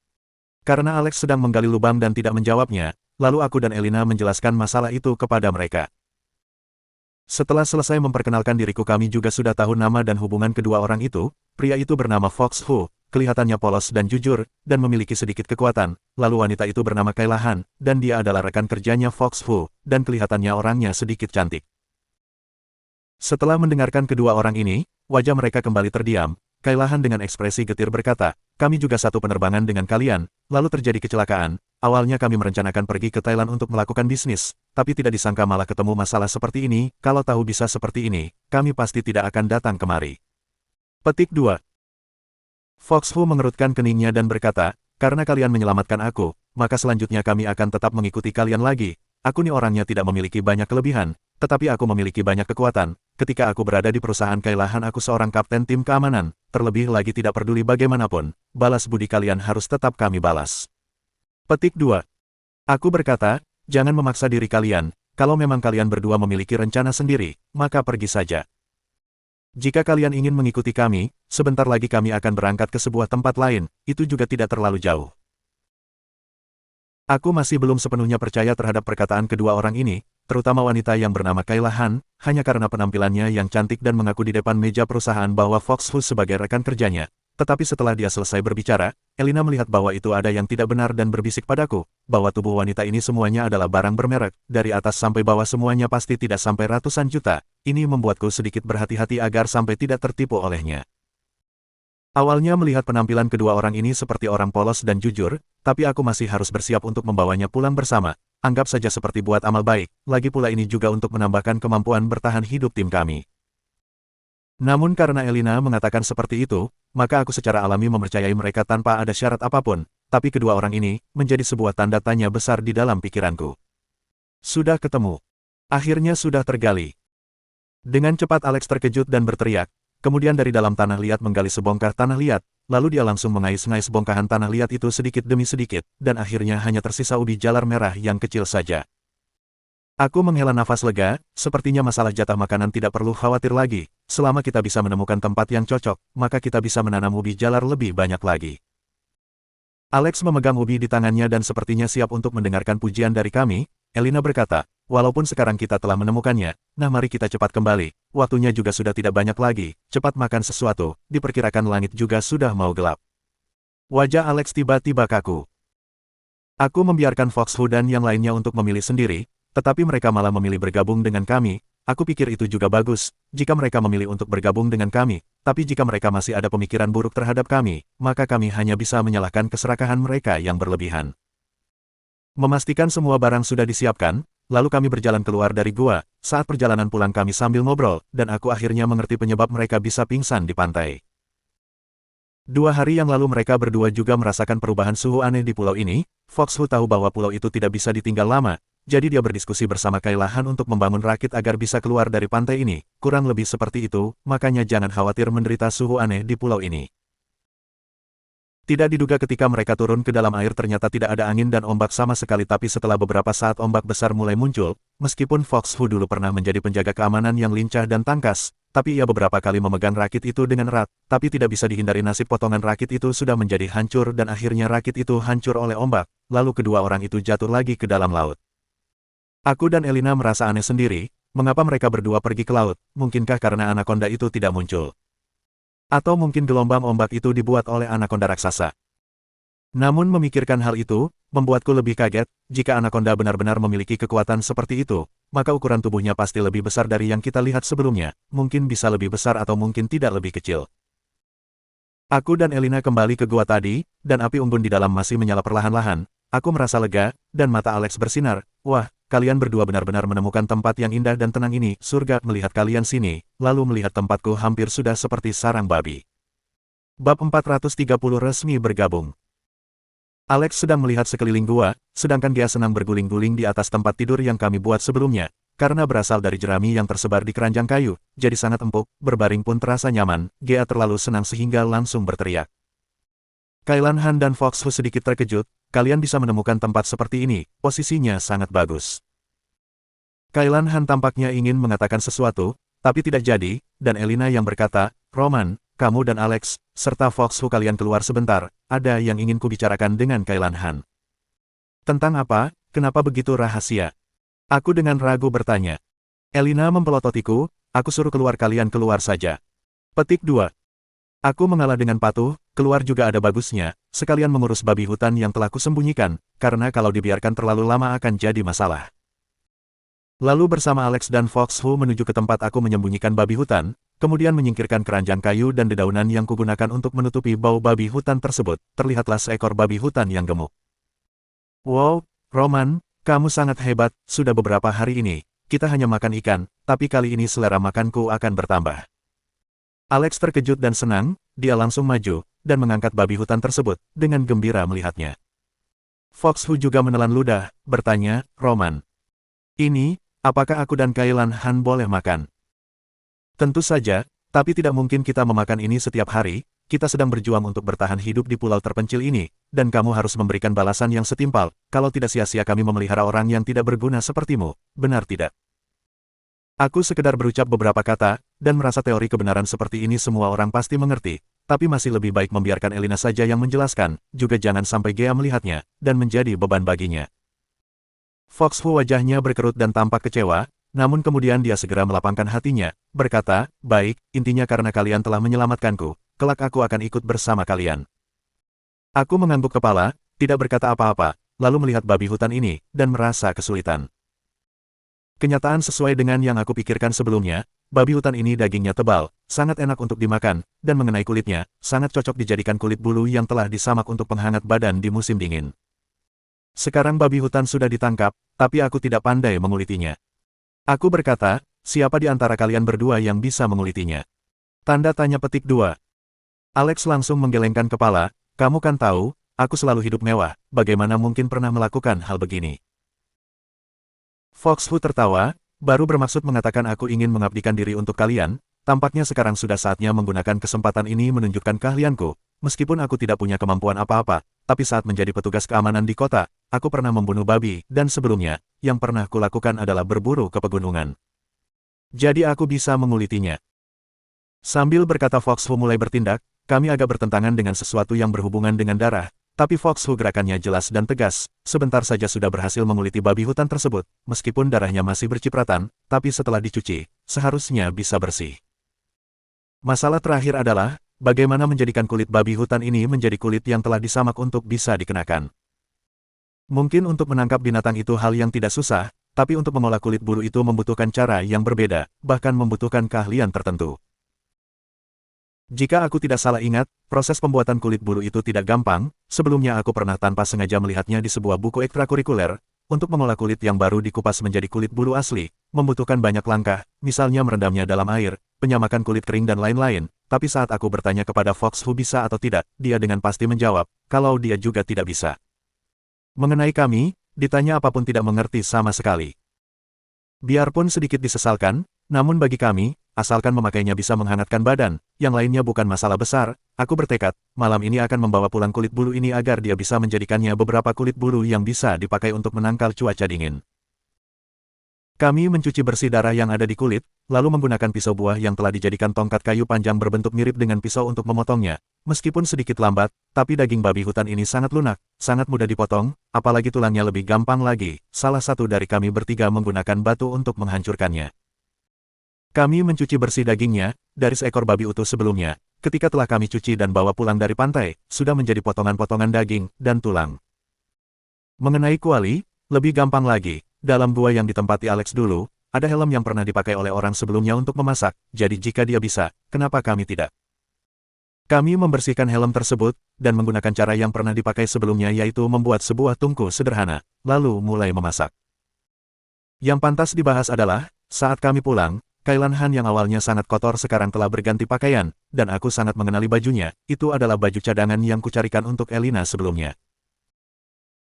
Karena Alex sedang menggali lubang dan tidak menjawabnya, lalu aku dan Elina menjelaskan masalah itu kepada mereka. Setelah selesai memperkenalkan diriku kami juga sudah tahu nama dan hubungan kedua orang itu, pria itu bernama Fox Hu, kelihatannya polos dan jujur, dan memiliki sedikit kekuatan, lalu wanita itu bernama Kailahan, dan dia adalah rekan kerjanya Fox Hu, dan kelihatannya orangnya sedikit cantik. Setelah mendengarkan kedua orang ini, wajah mereka kembali terdiam. Kailahan dengan ekspresi getir berkata, kami juga satu penerbangan dengan kalian, lalu terjadi kecelakaan. Awalnya kami merencanakan pergi ke Thailand untuk melakukan bisnis, tapi tidak disangka malah ketemu masalah seperti ini. Kalau tahu bisa seperti ini, kami pasti tidak akan datang kemari. Petik 2. Fox Hu mengerutkan keningnya dan berkata, karena kalian menyelamatkan aku, maka selanjutnya kami akan tetap mengikuti kalian lagi. Aku nih orangnya tidak memiliki banyak kelebihan, tetapi aku memiliki banyak kekuatan. Ketika aku berada di perusahaan Kailahan aku seorang kapten tim keamanan, terlebih lagi tidak peduli bagaimanapun, balas budi kalian harus tetap kami balas. Petik 2. Aku berkata, jangan memaksa diri kalian, kalau memang kalian berdua memiliki rencana sendiri, maka pergi saja. Jika kalian ingin mengikuti kami, sebentar lagi kami akan berangkat ke sebuah tempat lain, itu juga tidak terlalu jauh. Aku masih belum sepenuhnya percaya terhadap perkataan kedua orang ini, terutama wanita yang bernama Kailahan, hanya karena penampilannya yang cantik dan mengaku di depan meja perusahaan bahwa Fox Hu sebagai rekan kerjanya. Tetapi setelah dia selesai berbicara, Elina melihat bahwa itu ada yang tidak benar dan berbisik padaku, bahwa tubuh wanita ini semuanya adalah barang bermerek, dari atas sampai bawah semuanya pasti tidak sampai ratusan juta. Ini membuatku sedikit berhati-hati agar sampai tidak tertipu olehnya. Awalnya melihat penampilan kedua orang ini seperti orang polos dan jujur, tapi aku masih harus bersiap untuk membawanya pulang bersama. Anggap saja seperti buat amal baik, lagi pula ini juga untuk menambahkan kemampuan bertahan hidup tim kami. Namun karena Elina mengatakan seperti itu, maka aku secara alami mempercayai mereka tanpa ada syarat apapun, tapi kedua orang ini menjadi sebuah tanda tanya besar di dalam pikiranku. Sudah ketemu. Akhirnya sudah tergali. Dengan cepat Alex terkejut dan berteriak, kemudian dari dalam tanah liat menggali sebongkah tanah liat, lalu dia langsung mengais-ngais bongkahan tanah liat itu sedikit demi sedikit, dan akhirnya hanya tersisa ubi jalar merah yang kecil saja. Aku menghela nafas lega, sepertinya masalah jatah makanan tidak perlu khawatir lagi, selama kita bisa menemukan tempat yang cocok, maka kita bisa menanam ubi jalar lebih banyak lagi. Alex memegang ubi di tangannya dan sepertinya siap untuk mendengarkan pujian dari kami. Elina berkata, walaupun sekarang kita telah menemukannya, nah mari kita cepat kembali, waktunya juga sudah tidak banyak lagi, cepat makan sesuatu, diperkirakan langit juga sudah mau gelap. Wajah Alex tiba-tiba kaku. Aku membiarkan Foxhu dan yang lainnya untuk memilih sendiri, tetapi mereka malah memilih bergabung dengan kami. Aku pikir itu juga bagus, jika mereka memilih untuk bergabung dengan kami, tapi jika mereka masih ada pemikiran buruk terhadap kami, maka kami hanya bisa menyalahkan keserakahan mereka yang berlebihan. Memastikan semua barang sudah disiapkan, lalu kami berjalan keluar dari gua. Saat perjalanan pulang kami sambil ngobrol, dan aku akhirnya mengerti penyebab mereka bisa pingsan di pantai. 2 hari yang lalu mereka berdua juga merasakan perubahan suhu aneh di pulau ini. Foxhu tahu bahwa pulau itu tidak bisa ditinggal lama, jadi dia berdiskusi bersama Kailan untuk membangun rakit agar bisa keluar dari pantai ini. Kurang lebih seperti itu, makanya jangan khawatir menderita suhu aneh di pulau ini. Tidak diduga ketika mereka turun ke dalam air ternyata tidak ada angin dan ombak sama sekali, tapi setelah beberapa saat ombak besar mulai muncul, meskipun Foxhu dulu pernah menjadi penjaga keamanan yang lincah dan tangkas, tapi ia beberapa kali memegang rakit itu dengan erat, tapi tidak bisa dihindari nasib potongan rakit itu sudah menjadi hancur dan akhirnya rakit itu hancur oleh ombak, lalu kedua orang itu jatuh lagi ke dalam laut. Aku dan Elina merasa aneh sendiri, mengapa mereka berdua pergi ke laut, mungkinkah karena anaconda itu tidak muncul? Atau mungkin gelombang ombak itu dibuat oleh anaconda raksasa. Namun memikirkan hal itu, membuatku lebih kaget, jika anaconda benar-benar memiliki kekuatan seperti itu, maka ukuran tubuhnya pasti lebih besar dari yang kita lihat sebelumnya, mungkin bisa lebih besar atau mungkin tidak lebih kecil. Aku dan Elina kembali ke gua tadi, dan api unggun di dalam masih menyala perlahan-lahan. Aku merasa lega, dan mata Alex bersinar. Wah, kalian berdua benar-benar menemukan tempat yang indah dan tenang ini. Surga melihat kalian sini, lalu melihat tempatku hampir sudah seperti sarang babi. Bab 430 resmi bergabung. Alex sedang melihat sekeliling gua, sedangkan dia senang berguling-guling di atas tempat tidur yang kami buat sebelumnya. Karena berasal dari jerami yang tersebar di keranjang kayu, jadi sangat empuk, berbaring pun terasa nyaman. Gia terlalu senang sehingga langsung berteriak. Kailan Han dan Foxhu sedikit terkejut, kalian bisa menemukan tempat seperti ini, posisinya sangat bagus. Kailan Han tampaknya ingin mengatakan sesuatu, tapi tidak jadi, dan Elina yang berkata, Roman, kamu dan Alex, serta Foxhu kalian keluar sebentar, ada yang ingin kubicarakan dengan Kailan Han. Tentang apa, kenapa begitu rahasia? Aku dengan ragu bertanya. Elina mempelototiku, aku suruh keluar kalian keluar saja. Petik 2. Aku mengalah dengan patuh, keluar juga ada bagusnya, sekalian mengurus babi hutan yang telah kusembunyikan, karena kalau dibiarkan terlalu lama akan jadi masalah. Lalu bersama Alex dan Foxhu menuju ke tempat aku menyembunyikan babi hutan, kemudian menyingkirkan keranjang kayu dan dedaunan yang kugunakan untuk menutupi bau babi hutan tersebut, terlihatlah seekor babi hutan yang gemuk. Wow, Roman, kamu sangat hebat, sudah beberapa hari ini, kita hanya makan ikan, tapi kali ini selera makanku akan bertambah. Alex terkejut dan senang, dia langsung maju, dan mengangkat babi hutan tersebut, dengan gembira melihatnya. Foxhu juga menelan ludah, bertanya, Roman. Ini, apakah aku dan Kailan Han boleh makan? Tentu saja, tapi tidak mungkin kita memakan ini setiap hari, kita sedang berjuang untuk bertahan hidup di pulau terpencil ini, dan kamu harus memberikan balasan yang setimpal, kalau tidak sia-sia kami memelihara orang yang tidak berguna sepertimu, benar tidak? Aku sekedar berucap beberapa kata, dan merasa teori kebenaran seperti ini semua orang pasti mengerti, tapi masih lebih baik membiarkan Elina saja yang menjelaskan, juga jangan sampai Gea melihatnya, dan menjadi beban baginya. Foxhu wajahnya berkerut dan tampak kecewa, namun kemudian dia segera melapangkan hatinya, berkata, baik, intinya karena kalian telah menyelamatkanku, kelak aku akan ikut bersama kalian. Aku mengangguk kepala, tidak berkata apa-apa, lalu melihat babi hutan ini, dan merasa kesulitan. Kenyataan sesuai dengan yang aku pikirkan sebelumnya, babi hutan ini dagingnya tebal, sangat enak untuk dimakan, dan mengenai kulitnya, sangat cocok dijadikan kulit bulu yang telah disamak untuk penghangat badan di musim dingin. Sekarang babi hutan sudah ditangkap, tapi aku tidak pandai mengulitinya. Aku berkata, siapa di antara kalian berdua yang bisa mengulitinya? Tanda tanya petik 2. Alex langsung menggelengkan kepala, kamu kan tahu, aku selalu hidup mewah, bagaimana mungkin pernah melakukan hal begini? Fox Hu tertawa, baru bermaksud mengatakan aku ingin mengabdikan diri untuk kalian, tampaknya sekarang sudah saatnya menggunakan kesempatan ini menunjukkan keahlianku. Meskipun aku tidak punya kemampuan apa-apa, tapi saat menjadi petugas keamanan di kota, aku pernah membunuh babi, dan sebelumnya, yang pernah kulakukan adalah berburu ke pegunungan. Jadi aku bisa mengulitinya. Sambil berkata Fox Hu mulai bertindak, kami agak bertentangan dengan sesuatu yang berhubungan dengan darah, tapi Fox Hu gerakannya jelas dan tegas, sebentar saja sudah berhasil menguliti babi hutan tersebut, meskipun darahnya masih bercipratan, tapi setelah dicuci, seharusnya bisa bersih. Masalah terakhir adalah, bagaimana menjadikan kulit babi hutan ini menjadi kulit yang telah disamak untuk bisa dikenakan. Mungkin untuk menangkap binatang itu hal yang tidak susah, tapi untuk mengolah kulit bulu itu membutuhkan cara yang berbeda, bahkan membutuhkan keahlian tertentu. Jika aku tidak salah ingat, proses pembuatan kulit bulu itu tidak gampang. Sebelumnya aku pernah tanpa sengaja melihatnya di sebuah buku ekstrakurikuler. Untuk mengolah kulit yang baru dikupas menjadi kulit bulu asli, membutuhkan banyak langkah, misalnya merendamnya dalam air, penyamakan kulit kering dan lain-lain. Tapi saat aku bertanya kepada Fox Hu bisa atau tidak, dia dengan pasti menjawab, kalau dia juga tidak bisa. Mengenai kami, ditanya apapun tidak mengerti sama sekali. Biarpun sedikit disesalkan, namun bagi kami, asalkan memakainya bisa menghangatkan badan, yang lainnya bukan masalah besar, aku bertekad, malam ini akan membawa pulang kulit bulu ini agar dia bisa menjadikannya beberapa kulit bulu yang bisa dipakai untuk menangkal cuaca dingin. Kami mencuci bersih darah yang ada di kulit, lalu menggunakan pisau buah yang telah dijadikan tongkat kayu panjang berbentuk mirip dengan pisau untuk memotongnya. Meskipun sedikit lambat, tapi daging babi hutan ini sangat lunak, sangat mudah dipotong, apalagi tulangnya lebih gampang lagi. Salah satu dari kami bertiga menggunakan batu untuk menghancurkannya. Kami mencuci bersih dagingnya, dari seekor babi utuh sebelumnya, ketika telah kami cuci dan bawa pulang dari pantai, sudah menjadi potongan-potongan daging dan tulang. Mengenai kuali, lebih gampang lagi. Dalam gua yang ditempati Alex dulu, ada helm yang pernah dipakai oleh orang sebelumnya untuk memasak, jadi jika dia bisa, kenapa kami tidak? Kami membersihkan helm tersebut, dan menggunakan cara yang pernah dipakai sebelumnya yaitu membuat sebuah tungku sederhana, lalu mulai memasak. Yang pantas dibahas adalah, saat kami pulang, Kailan Han yang awalnya sangat kotor sekarang telah berganti pakaian, dan aku sangat mengenali bajunya, itu adalah baju cadangan yang kucarikan untuk Elina sebelumnya.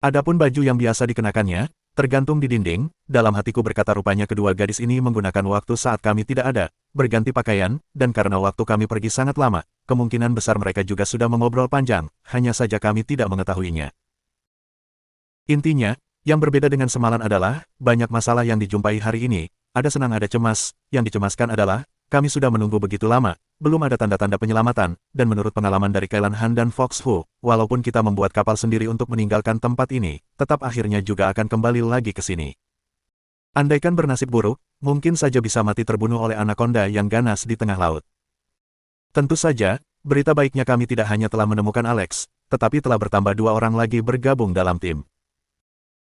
Adapun baju yang biasa dikenakannya, tergantung di dinding, dalam hatiku berkata rupanya kedua gadis ini menggunakan waktu saat kami tidak ada, berganti pakaian, dan karena waktu kami pergi sangat lama, kemungkinan besar mereka juga sudah mengobrol panjang, hanya saja kami tidak mengetahuinya. Intinya, yang berbeda dengan semalam adalah, banyak masalah yang dijumpai hari ini, ada senang ada cemas, yang dicemaskan adalah, kami sudah menunggu begitu lama, belum ada tanda-tanda penyelamatan, dan menurut pengalaman dari Kailan Han dan Fox Hu, walaupun kita membuat kapal sendiri untuk meninggalkan tempat ini, tetap akhirnya juga akan kembali lagi ke sini. Andaikan bernasib buruk, mungkin saja bisa mati terbunuh oleh anaconda yang ganas di tengah laut. Tentu saja, berita baiknya kami tidak hanya telah menemukan Alex, tetapi telah bertambah 2 orang lagi bergabung dalam tim.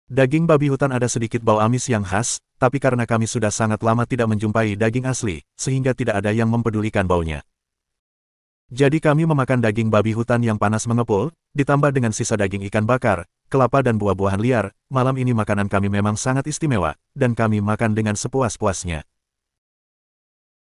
Daging babi hutan ada sedikit bau amis yang khas, tapi karena kami sudah sangat lama tidak menjumpai daging asli, sehingga tidak ada yang mempedulikan baunya. Jadi kami memakan daging babi hutan yang panas mengepul, ditambah dengan sisa daging ikan bakar, kelapa dan buah-buahan liar. Malam ini makanan kami memang sangat istimewa, dan kami makan dengan sepuas-puasnya.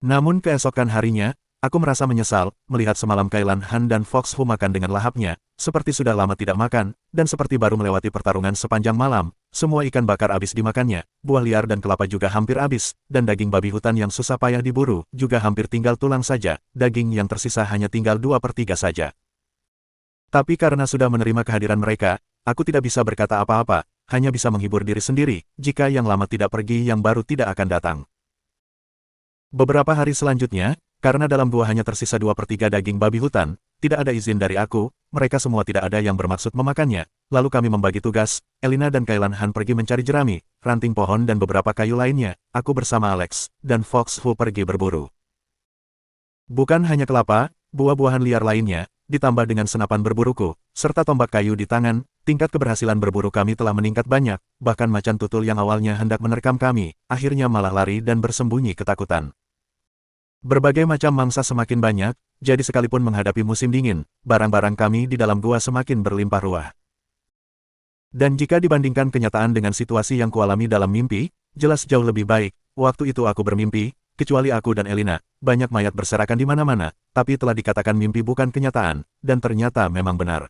Namun keesokan harinya, aku merasa menyesal, melihat semalam Kailan Han dan Fox Hu makan dengan lahapnya, seperti sudah lama tidak makan, dan seperti baru melewati pertarungan sepanjang malam, semua ikan bakar habis dimakannya, buah liar dan kelapa juga hampir habis, dan daging babi hutan yang susah payah diburu, juga hampir tinggal tulang saja, daging yang tersisa hanya tinggal 2/3 saja. Tapi karena sudah menerima kehadiran mereka, aku tidak bisa berkata apa-apa, hanya bisa menghibur diri sendiri, jika yang lama tidak pergi yang baru tidak akan datang. Beberapa hari selanjutnya, karena dalam gua hanya tersisa 2/3 daging babi hutan, tidak ada izin dari aku, mereka semua tidak ada yang bermaksud memakannya, lalu kami membagi tugas, Elina dan Kailan Han pergi mencari jerami, ranting pohon dan beberapa kayu lainnya, aku bersama Alex, dan Fox Hu pergi berburu. Bukan hanya kelapa, buah-buahan liar lainnya, ditambah dengan senapan berburuku, serta tombak kayu di tangan, tingkat keberhasilan berburu kami telah meningkat banyak, bahkan macan tutul yang awalnya hendak menerkam kami, akhirnya malah lari dan bersembunyi ketakutan. Berbagai macam mangsa semakin banyak, jadi sekalipun menghadapi musim dingin, barang-barang kami di dalam gua semakin berlimpah ruah. Dan jika dibandingkan kenyataan dengan situasi yang kualami dalam mimpi, jelas jauh lebih baik. Waktu itu aku bermimpi, Kecuali aku dan Elina, banyak mayat berserakan di mana-mana, tapi telah dikatakan mimpi bukan kenyataan, dan ternyata memang benar.